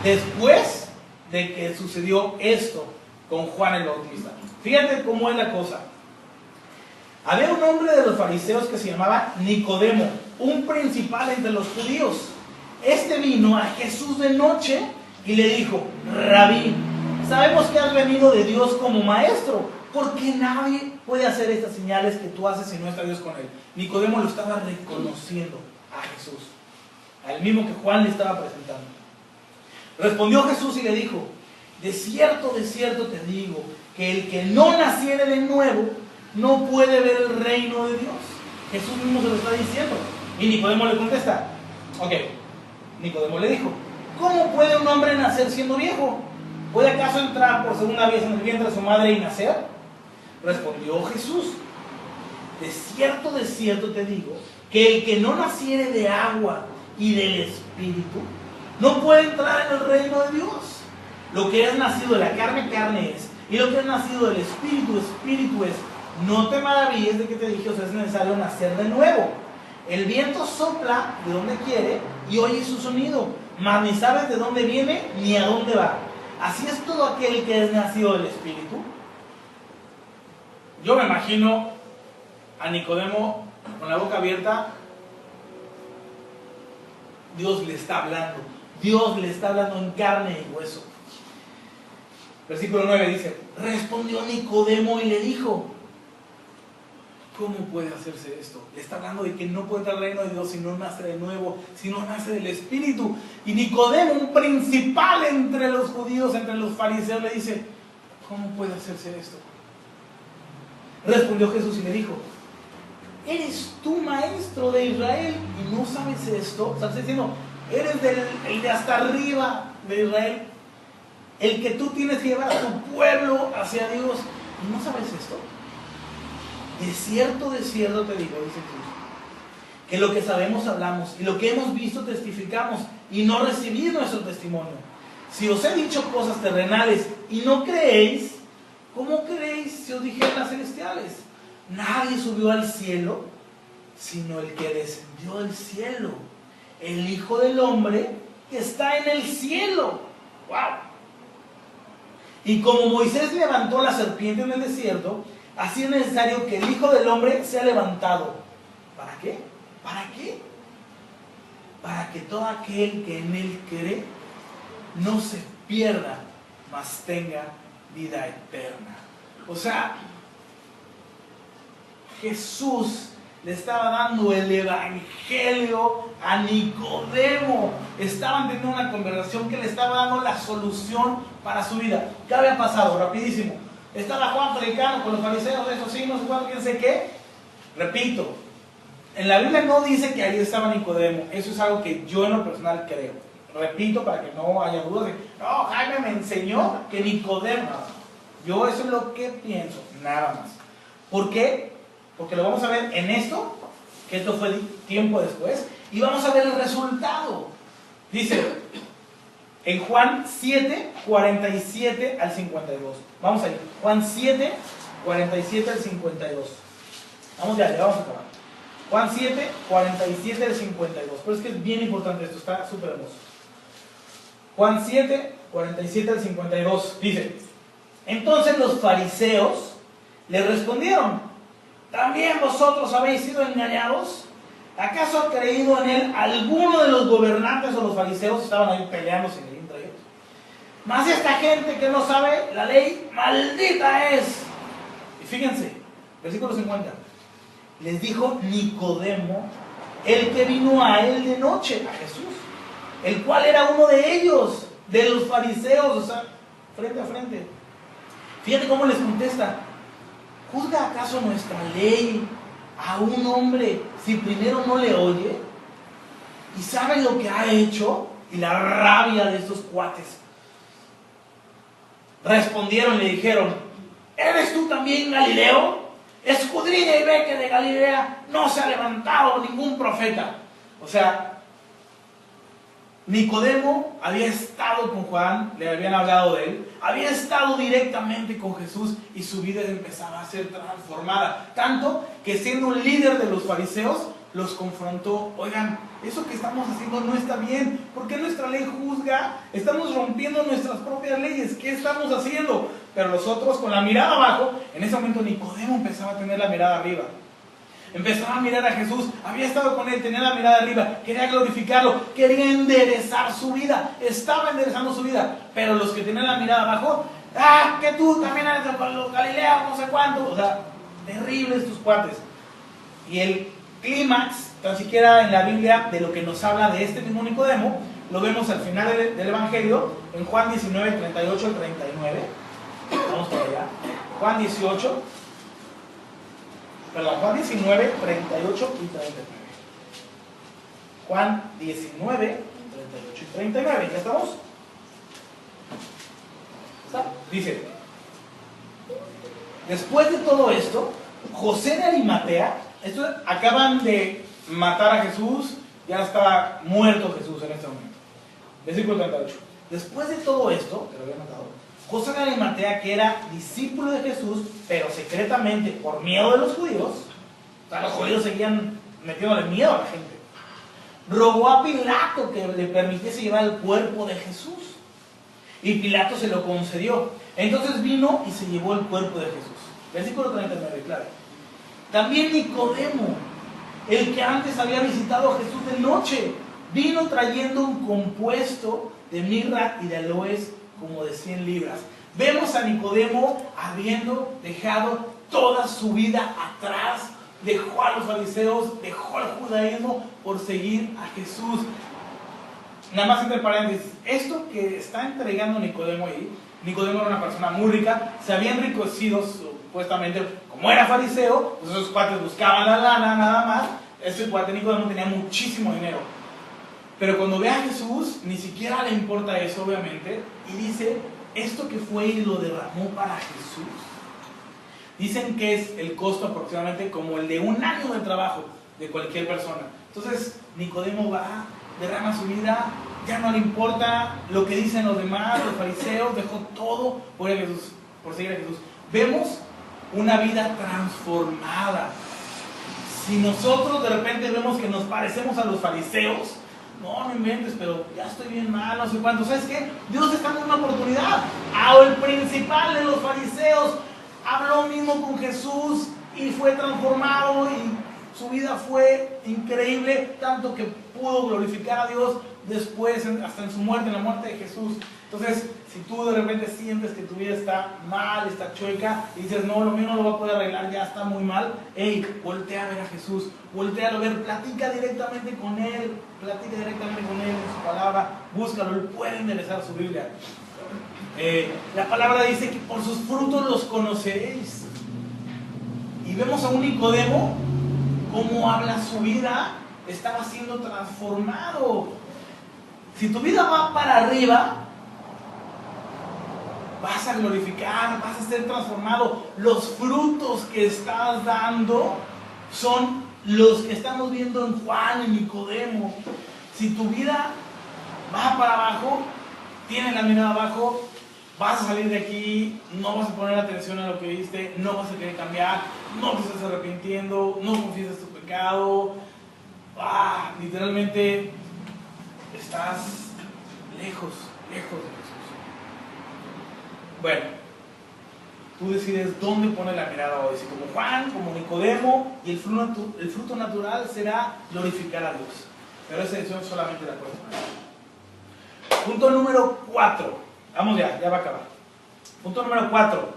después de que sucedió esto con Juan el Bautista. Fíjate cómo es la cosa. Había un hombre de los fariseos que se llamaba Nicodemo, un principal entre los judíos. Este vino a Jesús de noche y le dijo, Rabí, sabemos que has venido de Dios como maestro, porque nadie puede hacer estas señales que tú haces si no está Dios con él. Nicodemo lo estaba reconociendo a Jesús, al mismo que Juan le estaba presentando. Respondió Jesús y le dijo, de cierto te digo, que el que no naciere de nuevo no puede ver el reino de Dios. Jesús mismo se lo está diciendo. Y Nicodemo le contesta, ok, Nicodemo le dijo, ¿cómo puede un hombre nacer siendo viejo? ¿Puede acaso entrar por segunda vez en el vientre de su madre y nacer? Respondió Jesús, de cierto te digo, que el que no naciere de agua y del Espíritu, no puede entrar en el reino de Dios. Lo que es nacido de la carne, carne es, y lo que es nacido del Espíritu, Espíritu es. No te maravilles de que te dije, o sea, es necesario nacer de nuevo. El viento sopla de donde quiere y oye su sonido, mas ni sabes de dónde viene ni a dónde va. Así es todo aquel que es nacido del Espíritu. Yo me imagino a Nicodemo con la boca abierta. Dios le está hablando. Dios le está hablando en carne y hueso. Versículo 9 dice, respondió Nicodemo y le dijo, ¿cómo puede hacerse esto? Le está hablando de que no puede entrar al reino de Dios si no nace de nuevo, si no nace del Espíritu. Y Nicodemo, un principal entre los judíos, entre los fariseos, le dice, ¿cómo puede hacerse esto? Respondió Jesús y le dijo, ¿eres tú maestro de Israel y no sabes esto? O sea, está diciendo, eres el de hasta arriba de Israel, el que tú tienes que llevar a tu pueblo hacia Dios y no sabes esto. De cierto te digo, dice Jesús, que lo que sabemos hablamos y lo que hemos visto testificamos y no recibís nuestro testimonio. Si os he dicho cosas terrenales y no creéis, ¿cómo creéis si os dijera las celestiales? Nadie subió al cielo, sino el que descendió del cielo, el Hijo del Hombre que está en el cielo. ¡Wow! Y como Moisés levantó la serpiente en el desierto, así es necesario que el Hijo del Hombre sea levantado. ¿Para qué? ¿Para qué? para que todo aquel que en Él cree no se pierda, mas tenga vida eterna. O sea, Jesús le estaba dando el evangelio a Nicodemo. Estaban teniendo una conversación que le estaba dando la solución para su vida. ¿Qué había pasado? Rapidísimo. Estaba Juan predicando con los fariseos, eso sí, no sé cuánto, quién sé qué. Repito, en la Biblia no dice que ahí estaba Nicodemo. Eso es algo que yo en lo personal creo. Repito para que no haya dudas de, no, Jaime me enseñó que Nicodemo. Yo eso es lo que pienso, nada más. ¿Por qué? Porque lo vamos a ver en esto, que esto fue tiempo después, y vamos a ver el resultado. Dice, en Juan 7, 47 al 52. Vamos a ir. Juan 7, 47 al 52. Vamos ya vamos a acabar. Juan 7, 47 al 52. Pero es que es bien importante esto, está súper hermoso. Juan 7, 47 al 52. Dice, entonces los fariseos le respondieron, ¿también vosotros habéis sido engañados? ¿Acaso ha creído en él alguno de los gobernantes o los fariseos? Estaban ahí peleándose entre ellos. Mas esta gente que no sabe la ley, maldita es. Y fíjense, versículo 50. Les dijo Nicodemo, el que vino a él de noche, a Jesús, el cual era uno de ellos, de los fariseos, o sea, frente a frente. Fíjate cómo les contesta. ¿Juzga acaso nuestra ley a un hombre si primero no le oye? ¿Y sabe lo que ha hecho? Y la rabia de estos cuates. Respondieron y le dijeron, ¿eres tú también Galileo? Escudriña y ve que de Galilea no se ha levantado ningún profeta. O sea, Nicodemo había estado con Juan, le habían hablado de él, había estado directamente con Jesús y su vida empezaba a ser transformada. Tanto que siendo un líder de los fariseos, los confrontó. Oigan, eso que estamos haciendo no está bien. ¿Por qué nuestra ley juzga? Estamos rompiendo nuestras propias leyes. ¿Qué estamos haciendo? Pero los otros con la mirada abajo, en ese momento Nicodemo empezaba a tener la mirada arriba. Empezaba a mirar a Jesús, había estado con él, tenía la mirada arriba, quería glorificarlo, quería enderezar su vida, estaba enderezando su vida. Pero los que tenían la mirada abajo, que tú también eres de los Galileos, no sé cuánto. O sea, terribles tus cuates. Y el clímax, tan siquiera en la Biblia, de lo que nos habla de este mismo Nicodemo, lo vemos al final del Evangelio, en Juan 19, 38 al 39. Vamos para allá. Juan 18. Perdón, Juan 19, 38 y 39. Juan 19, 38 y 39. ¿Ya estamos? ¿Está? Dice, después de todo esto, José de Arimatea, acaban de matar a Jesús, ya estaba muerto Jesús en este momento. Versículo 38. Después de todo esto, que lo había matado, José de Arimatea, que era discípulo de Jesús, pero secretamente por miedo de los judíos, o sea, los judíos seguían metiéndole miedo a la gente, rogó a Pilato que le permitiese llevar el cuerpo de Jesús. Y Pilato se lo concedió. Entonces vino y se llevó el cuerpo de Jesús. Versículo 39, claro. También Nicodemo, el que antes había visitado a Jesús de noche, vino trayendo un compuesto de mirra y de aloes como de 100 libras. Vemos a Nicodemo habiendo dejado toda su vida atrás, dejó a los fariseos, dejó el judaísmo por seguir a Jesús. Nada más entre paréntesis, esto que está entregando Nicodemo ahí, Nicodemo era una persona muy rica, se había enriquecido supuestamente, como era fariseo, pues esos cuates buscaban la lana nada más. Este cuate Nicodemo tenía muchísimo dinero. Pero cuando ve a Jesús, ni siquiera le importa eso, obviamente, y dice, esto que fue y lo derramó para Jesús. Dicen que es el costo aproximadamente como el de un año de trabajo de cualquier persona. Entonces, Nicodemo va, derrama su vida, ya no le importa lo que dicen los demás, los fariseos, dejó todo por Jesús, por seguir a Jesús. Vemos una vida transformada. Si nosotros de repente vemos que nos parecemos a los fariseos, no inventes, pero ya estoy bien mal, no sé cuánto. ¿Sabes qué? Dios está dando una oportunidad. El principal de los fariseos habló mismo con Jesús y fue transformado y su vida fue increíble, tanto que pudo glorificar a Dios después, hasta en su muerte, en la muerte de Jesús. Entonces, si tú de repente sientes que tu vida está mal, está chueca, y dices, no, lo mío no lo voy a poder arreglar, ya está muy mal, hey, voltea a ver a Jesús, voltea a ver, platica directamente con Él en su palabra, búscalo, Él puede enderezar su Biblia. La palabra dice que por sus frutos los conoceréis. Y vemos a un Nicodemo, cómo habla su vida, estaba siendo transformado. Si tu vida va para arriba, vas a glorificar, vas a ser transformado. Los frutos que estás dando son los que estamos viendo en Juan y Nicodemo. Si tu vida va para abajo, tienes la mirada abajo, vas a salir de aquí, no vas a poner atención a lo que viste, no vas a querer cambiar, no te estás arrepintiendo, no confiesas tu pecado. Literalmente estás lejos de Jesús. Bueno, tú decides dónde poner la mirada hoy, si como Juan, como Nicodemo, y el fruto natural será glorificar a Dios. Pero esa decisión solamente la puedes tomar. Punto número 4. Vamos ya va a acabar. Punto número 4.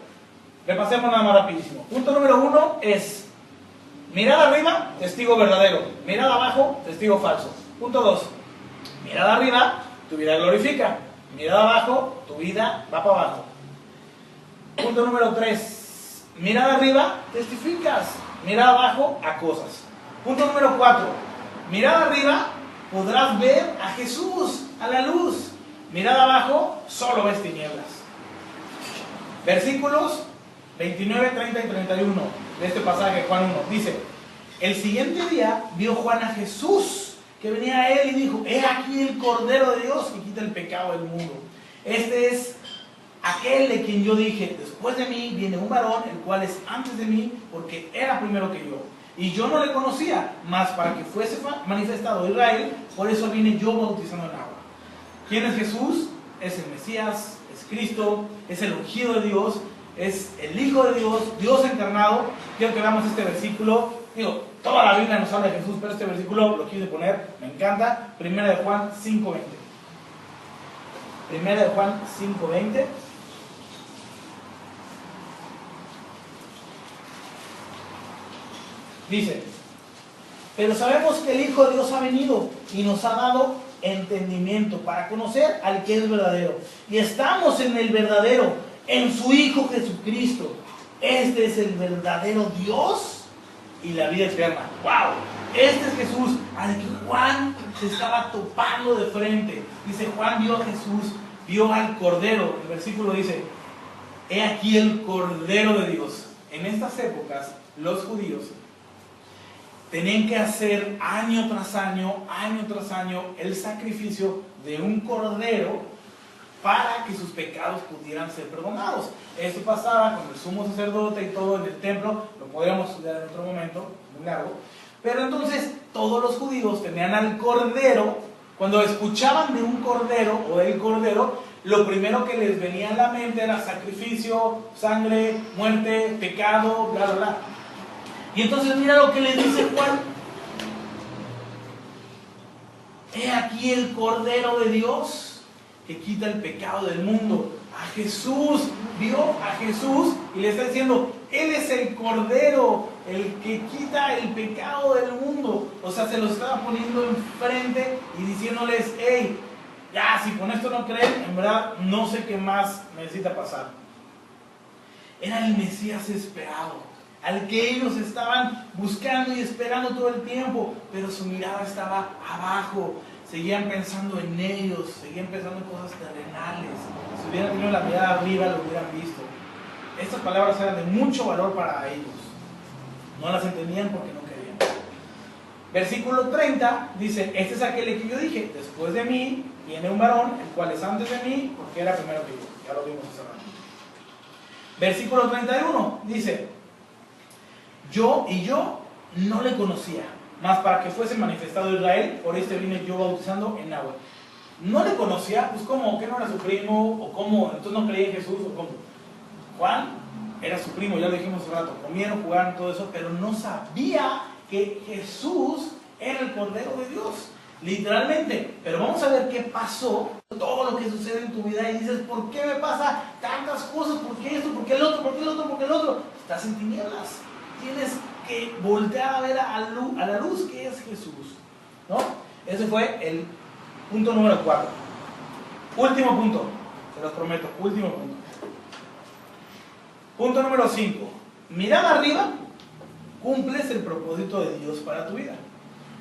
Repasemos nada más rapidísimo. Punto número 1 es mirada arriba, testigo verdadero. Mirada abajo, testigo falso. Punto 2. Mirada arriba, tu vida glorifica. Mirada abajo, tu vida va para abajo. Punto número 3. Mirada arriba, testificas. Mirada abajo, acosas. Punto número 4. Mirada arriba, podrás ver a Jesús, a la luz. Mirada abajo, solo ves tinieblas. Versículos 29, 30 y 31 de este pasaje de Juan 1. Dice, el siguiente día vio Juan a Jesús, que venía a él y dijo, he aquí el Cordero de Dios que quita el pecado del mundo. Este es aquel de quien yo dije, después de mí viene un varón, el cual es antes de mí, porque era primero que yo. Y yo no le conocía, mas para que fuese manifestado a Israel, por eso vine yo bautizando en agua. ¿Quién es Jesús? Es el Mesías, es Cristo, es el ungido de Dios, es el Hijo de Dios, Dios encarnado. Quiero que veamos este versículo. Digo, toda la Biblia nos habla de Jesús, pero este versículo lo quise poner, me encanta. Primera de Juan 5:20. Primera de Juan 5:20. Dice, pero sabemos que el Hijo de Dios ha venido y nos ha dado entendimiento para conocer al que es verdadero. Y estamos en el verdadero, en su Hijo Jesucristo. Este es el verdadero Dios y la vida eterna. ¡Wow! Este es Jesús al que Juan se estaba topando de frente. Dice, Juan vio a Jesús, vio al Cordero. El versículo dice, he aquí el Cordero de Dios. En estas épocas, los judíos tenían que hacer año tras año, el sacrificio de un cordero para que sus pecados pudieran ser perdonados. Esto pasaba con el sumo sacerdote y todo en el templo, lo podríamos estudiar en otro momento, muy largo. Pero entonces todos los judíos tenían al cordero. Cuando escuchaban de un cordero o del cordero, lo primero que les venía a la mente era sacrificio, sangre, muerte, pecado, bla, bla, bla. Y entonces mira lo que le dice Juan. He aquí el Cordero de Dios que quita el pecado del mundo. A Jesús, vio a Jesús y le está diciendo, Él es el Cordero, el que quita el pecado del mundo. O sea, se lo estaba poniendo enfrente y diciéndoles, hey, ya, si con esto no creen, en verdad no sé qué más necesita pasar. Era el Mesías esperado, al que ellos estaban buscando y esperando todo el tiempo, pero su mirada estaba abajo. Seguían pensando en ellos, seguían pensando en cosas terrenales. Si hubieran tenido la mirada arriba, lo hubieran visto. Estas palabras eran de mucho valor para ellos. No las entendían porque no querían. Versículo 30 dice, este es aquel que yo dije, después de mí viene un varón, el cual es antes de mí, porque era primero que yo. Ya lo vimos hace rato. Versículo 31 dice, yo no le conocía, mas para que fuese manifestado Israel, por este vine yo bautizando en agua. No le conocía, pues ¿cómo? ¿Que no era su primo? ¿O cómo? Entonces no creía en Jesús, ¿o cómo? Juan era su primo, ya lo dijimos hace rato, comieron, jugaron, todo eso, pero no sabía que Jesús era el Cordero de Dios. literalmente. Pero vamos a ver qué pasó, todo lo que sucede en tu vida y dices, ¿por qué me pasa tantas cosas? ¿Por qué esto? ¿Por qué el otro? ¿Por qué el otro? ¿Por qué el otro? Estás en tinieblas. Tienes que voltear a ver a la luz que es Jesús, ¿no? Ese fue el punto número 4. Último punto, se los prometo, último punto. Punto número 5. Mirada arriba, cumples el propósito de Dios para tu vida.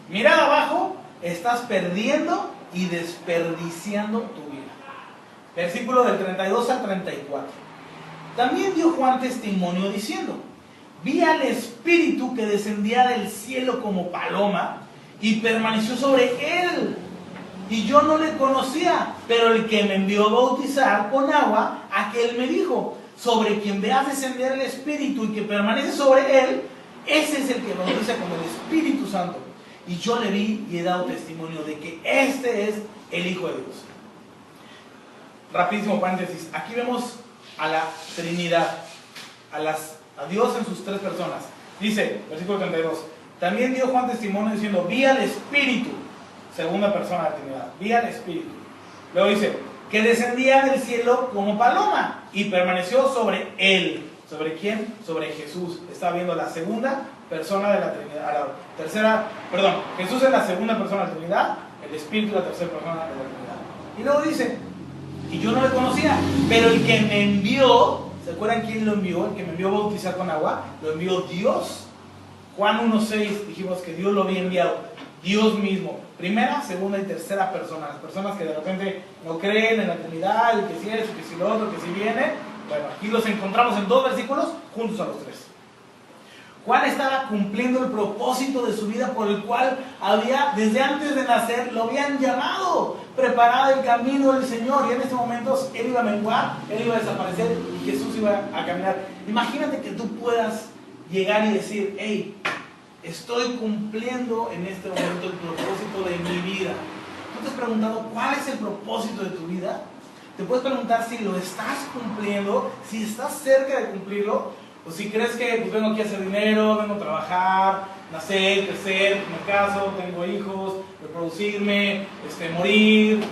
Mirada abajo, estás perdiendo y desperdiciando tu vida. Versículo del 32 al 34. También dio Juan testimonio diciendo: vi al Espíritu que descendía del cielo como paloma y permaneció sobre él. Y yo no le conocía, pero el que me envió a bautizar con agua, aquel me dijo: sobre quien veas descender el Espíritu y que permanece sobre él, ese es el que bautiza con el Espíritu Santo. Y yo le vi y he dado testimonio de que este es el Hijo de Dios. Rapidísimo paréntesis. Aquí vemos a la Trinidad, a Dios en sus tres personas. Dice, versículo 32, también dio Juan testimonio diciendo: vi al Espíritu, segunda persona de la Trinidad, vi al Espíritu. Luego dice, que descendía del cielo como paloma y permaneció sobre él. ¿Sobre quién? Sobre Jesús. Está viendo la segunda persona de la Trinidad. La tercera, perdón, Jesús es la segunda persona de la Trinidad, el Espíritu la tercera persona de la Trinidad. Y luego dice, y yo no le conocía, pero el que me envió, ¿se acuerdan quién lo envió? El que me envió a bautizar con agua, lo envió Dios. Juan 1.6 dijimos que Dios lo había enviado. Dios mismo, primera, segunda y tercera persona. Las personas que de repente no creen en la Trinidad, y que si eso, que si lo otro, que si viene. Bueno, aquí los encontramos en 2 versículos juntos a los 3. Juan estaba cumpliendo el propósito de su vida por el cual desde antes de nacer, lo habían llamado, preparado el camino del Señor. Y en este momento él iba a menguar, él iba a desaparecer y Jesús iba a caminar. Imagínate que tú puedas llegar y decir: hey, estoy cumpliendo en este momento el propósito de mi vida. ¿Tú te has preguntado cuál es el propósito de tu vida? Te puedes preguntar si lo estás cumpliendo, si estás cerca de cumplirlo, o si crees que pues, vengo aquí a hacer dinero, vengo a trabajar, nacer, crecer, me caso, tengo hijos, reproducirme, morir.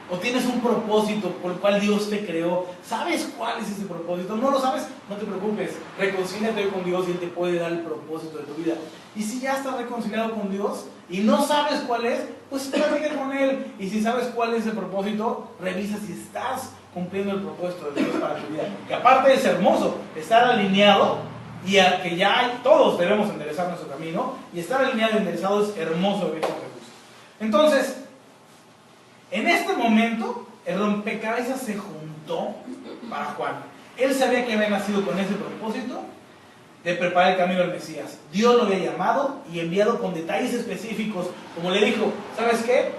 O tienes un propósito por el cual Dios te creó. ¿Sabes cuál es ese propósito? ¿No lo sabes? No te preocupes. Reconcíliate con Dios y Él te puede dar el propósito de tu vida. Y si ya estás reconciliado con Dios y no sabes cuál es, pues platica con Él. Y si sabes cuál es el propósito, revisa si estás cumpliendo el propósito de Dios para tu vida. Que aparte es hermoso estar alineado y que ya todos debemos enderezar nuestro camino. Y estar alineado y enderezado es hermoso vivir con Jesús. Entonces, en este momento, el rompecabezas se juntó para Juan. Él sabía que había nacido con ese propósito de preparar el camino del Mesías. Dios lo había llamado y enviado con detalles específicos. Como le dijo, ¿sabes qué?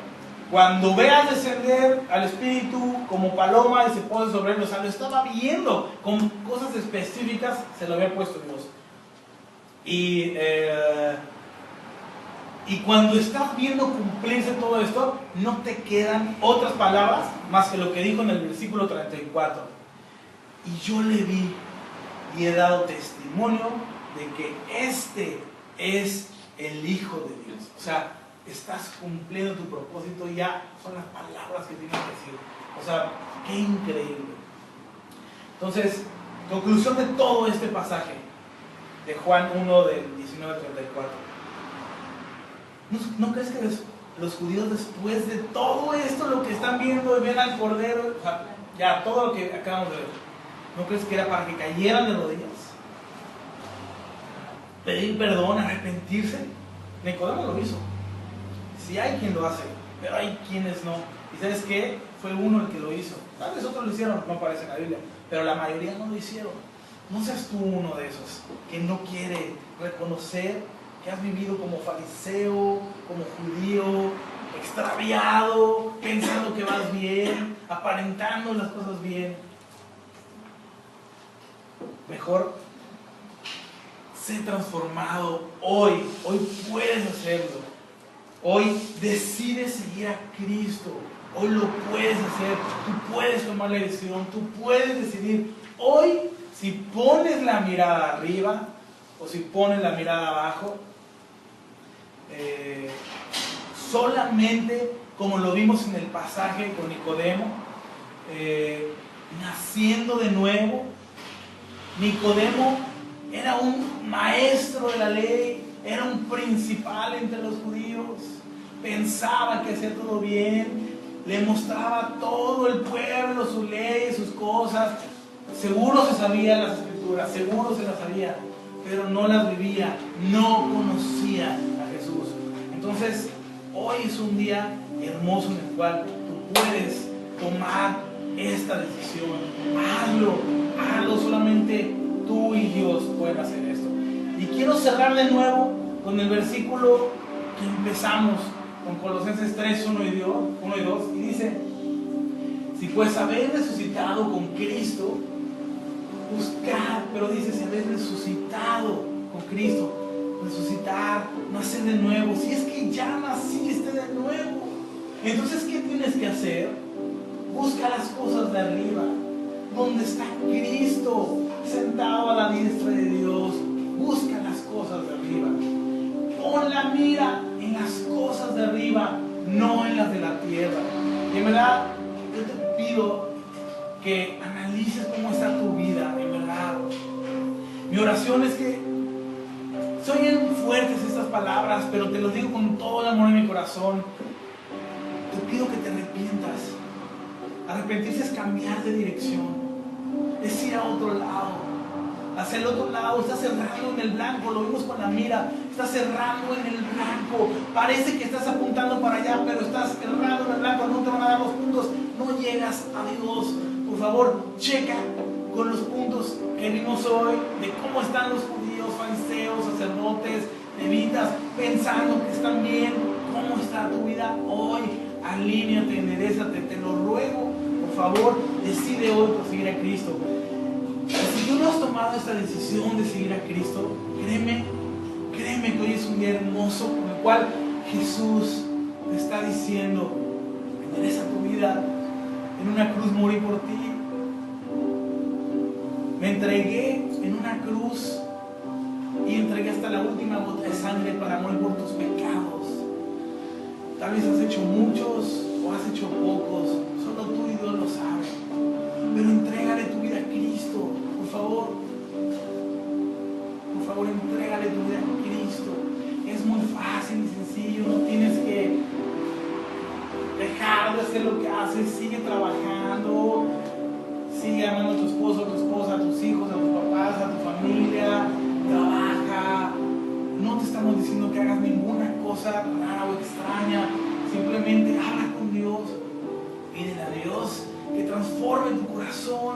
Cuando veas descender al Espíritu como paloma y se pose sobre él, o sea, lo estaba viendo con cosas específicas, se lo había puesto Dios. Y cuando estás viendo cumplirse todo esto, no te quedan otras palabras más que lo que dijo en el versículo 34. Y yo le vi y he dado testimonio de que este es el Hijo de Dios. O sea, estás cumpliendo tu propósito, ya son las palabras que tienes que decir. O sea, qué increíble. Entonces, conclusión de todo este pasaje de Juan 1 del 19 al 34. ¿No crees que los judíos, después de todo esto, lo que están viendo, ven al Cordero, o sea, ya todo lo que acabamos de ver, ¿no crees que era para que cayeran de rodillas? Pedir perdón, arrepentirse. Nicodemo lo hizo. Sí hay quien lo hace, pero hay quienes no. ¿Y sabes qué? Fue uno el que lo hizo. Tal vez otros lo hicieron, no aparece en la Biblia, pero la mayoría no lo hicieron. No seas tú uno de esos que no quiere reconocer que has vivido como fariseo, como judío, extraviado, pensando que vas bien, aparentando las cosas bien. Mejor sé transformado hoy puedes hacerlo. Hoy decides seguir a Cristo. Hoy lo puedes hacer. Tú puedes tomar la decisión. Tú puedes decidir hoy si pones la mirada arriba o si pones la mirada abajo. solamente como lo vimos en el pasaje con Nicodemo, naciendo de nuevo. Nicodemo era un maestro de la ley, era un principal entre los judíos, pensaba que hacía todo bien, le mostraba a todo el pueblo sus leyes, sus cosas. Seguro se sabía las escrituras, seguro se las sabía, pero no las vivía, no conocía a Jesús. Entonces, hoy es un día hermoso en el cual tú puedes tomar esta decisión. Hazlo, solamente tú y Dios pueden hacer esto. Y quiero cerrar de nuevo con el versículo que empezamos, con Colosenses 3, 1 y 2, y dice: si pues habéis resucitado con Cristo, buscad, pero dice, si habéis resucitado con Cristo, resucitar, nacer de nuevo. Si es que ya naciste de nuevo, entonces ¿qué tienes que hacer? Busca las cosas de arriba, donde está Cristo sentado a la diestra de Dios. Busca las cosas de arriba. Pon la mira en las cosas de arriba, no en las de la tierra. Y en verdad, yo te pido que analices cómo está tu vida, en verdad. Mi oración es que son bien fuertes estas palabras, pero te lo digo con todo el amor en mi corazón. Te pido que te arrepientas. Arrepentirse es cambiar de dirección, es ir a otro lado. Hacia el otro lado, estás cerrando en el blanco, lo vimos con la mira, estás cerrando en el blanco. Parece que estás apuntando para allá, pero estás cerrando en el blanco, no te van a dar los puntos, no llegas a Dios. Por favor, checa con los puntos que vimos hoy, de cómo están los judíos, fariseos, sacerdotes, levitas, pensando que están bien. ¿Cómo está tu vida hoy? Alíñate, enderezate, te lo ruego. Por favor, decide hoy por seguir a Cristo. Si tú no has tomado esta decisión de seguir a Cristo, créeme que hoy es un día hermoso con el cual Jesús te está diciendo: endereza tu vida, en una cruz morí por ti, me entregué en una cruz y entregué hasta la última gota de sangre para morir por tus pecados. Tal vez has hecho muchos o has hecho pocos, solo tú y Dios lo saben, pero entrégale tu vida a Cristo, por favor, entrégale tu vida a Cristo. Es muy fácil y sencillo, no tienes que dejar de hacer lo que haces, sigue trabajando, sigue amando a tu esposo, a tu esposa, a tus hijos, a tus papás, a tu familia, trabaja. No te estamos diciendo que hagas ninguna cosa rara o extraña, simplemente habla con Dios, pídele a Dios que transforme tu corazón,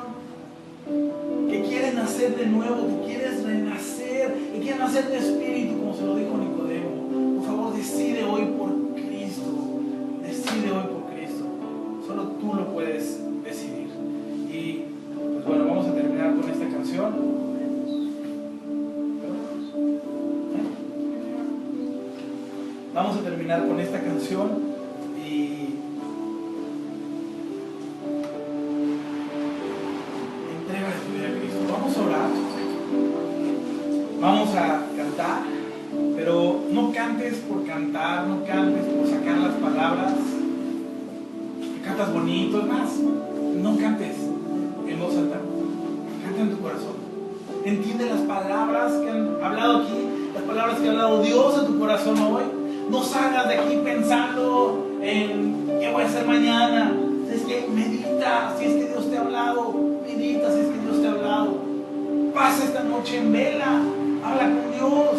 que quieres nacer de nuevo, que quieres renacer, que quieres nacer de espíritu, como se lo dijo Nicodemo. Por favor, decide hoy por Cristo, decide hoy por Cristo, solo tú lo puedes decidir. Y pues bueno, vamos a terminar con esta canción. Vamos a terminar con esta canción y entrega tu vida a Cristo. Vamos a orar, vamos a cantar, pero no cantes por cantar, no cantes por sacar las palabras. Que cantas bonito, es más, no cantes en voz alta, canta en tu corazón. Entiende las palabras que han hablado aquí, las palabras que ha hablado Dios en tu corazón hoy. No salgas de aquí pensando en qué voy a hacer mañana. Si es que medita, si es que Dios te ha hablado, medita si es que Dios te ha hablado. Pasa esta noche en vela, habla con Dios.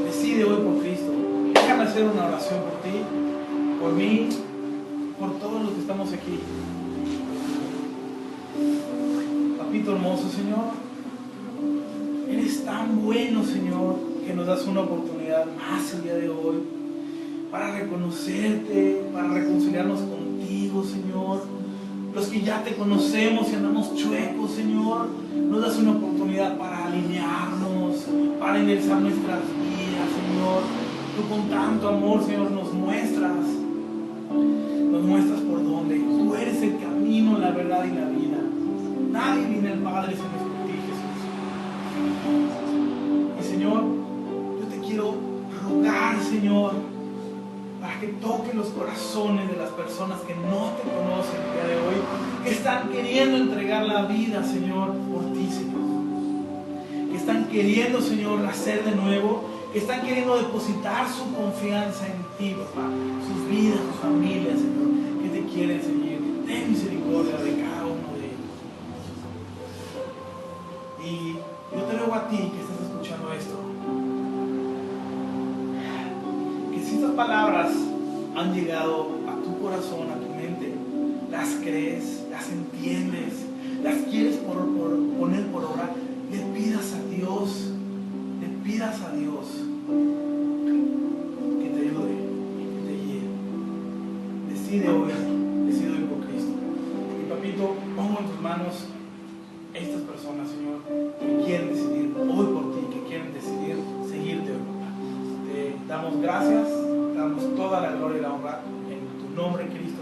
Decide hoy por Cristo. Déjame hacer una oración por ti, por mí, por todos los que estamos aquí. Papito hermoso, Señor, eres tan bueno, Señor, que nos das una oportunidad más el día de hoy para reconocerte, para reconciliarnos contigo, Señor. Los que ya te conocemos y andamos chuecos, Señor, nos das una oportunidad para alinearnos, para enderezar nuestras vidas, Señor. Tú con tanto amor, Señor, nos muestras por dónde. Tú eres el camino, la verdad y la vida. Nadie viene al Padre sin por ti, Jesús. Y Señor, yo Señor, para que toque los corazones de las personas que no te conocen el día de hoy, que están queriendo entregar la vida, Señor, por ti, Señor. Que están queriendo, Señor, nacer de nuevo, que están queriendo depositar su confianza en ti, papá, sus vidas, sus familias, Señor, que te quieren seguir. Ten misericordia de cada uno de ellos. Y yo te ruego a ti que estás escuchando esto, que si estas palabras han llegado a tu corazón, a tu mente, las crees, las entiendes, las quieres poner por obra, le pidas a Dios que te ayude, que te guíe. Decide hoy por Cristo. Y papito, pongo en tus manos estas personas, Señor, que quieren decidir hoy por ti, que quieren decidir seguirte hoy, papá. Te damos gracias, te damos toda la gloria y la honra en tu nombre, Cristo.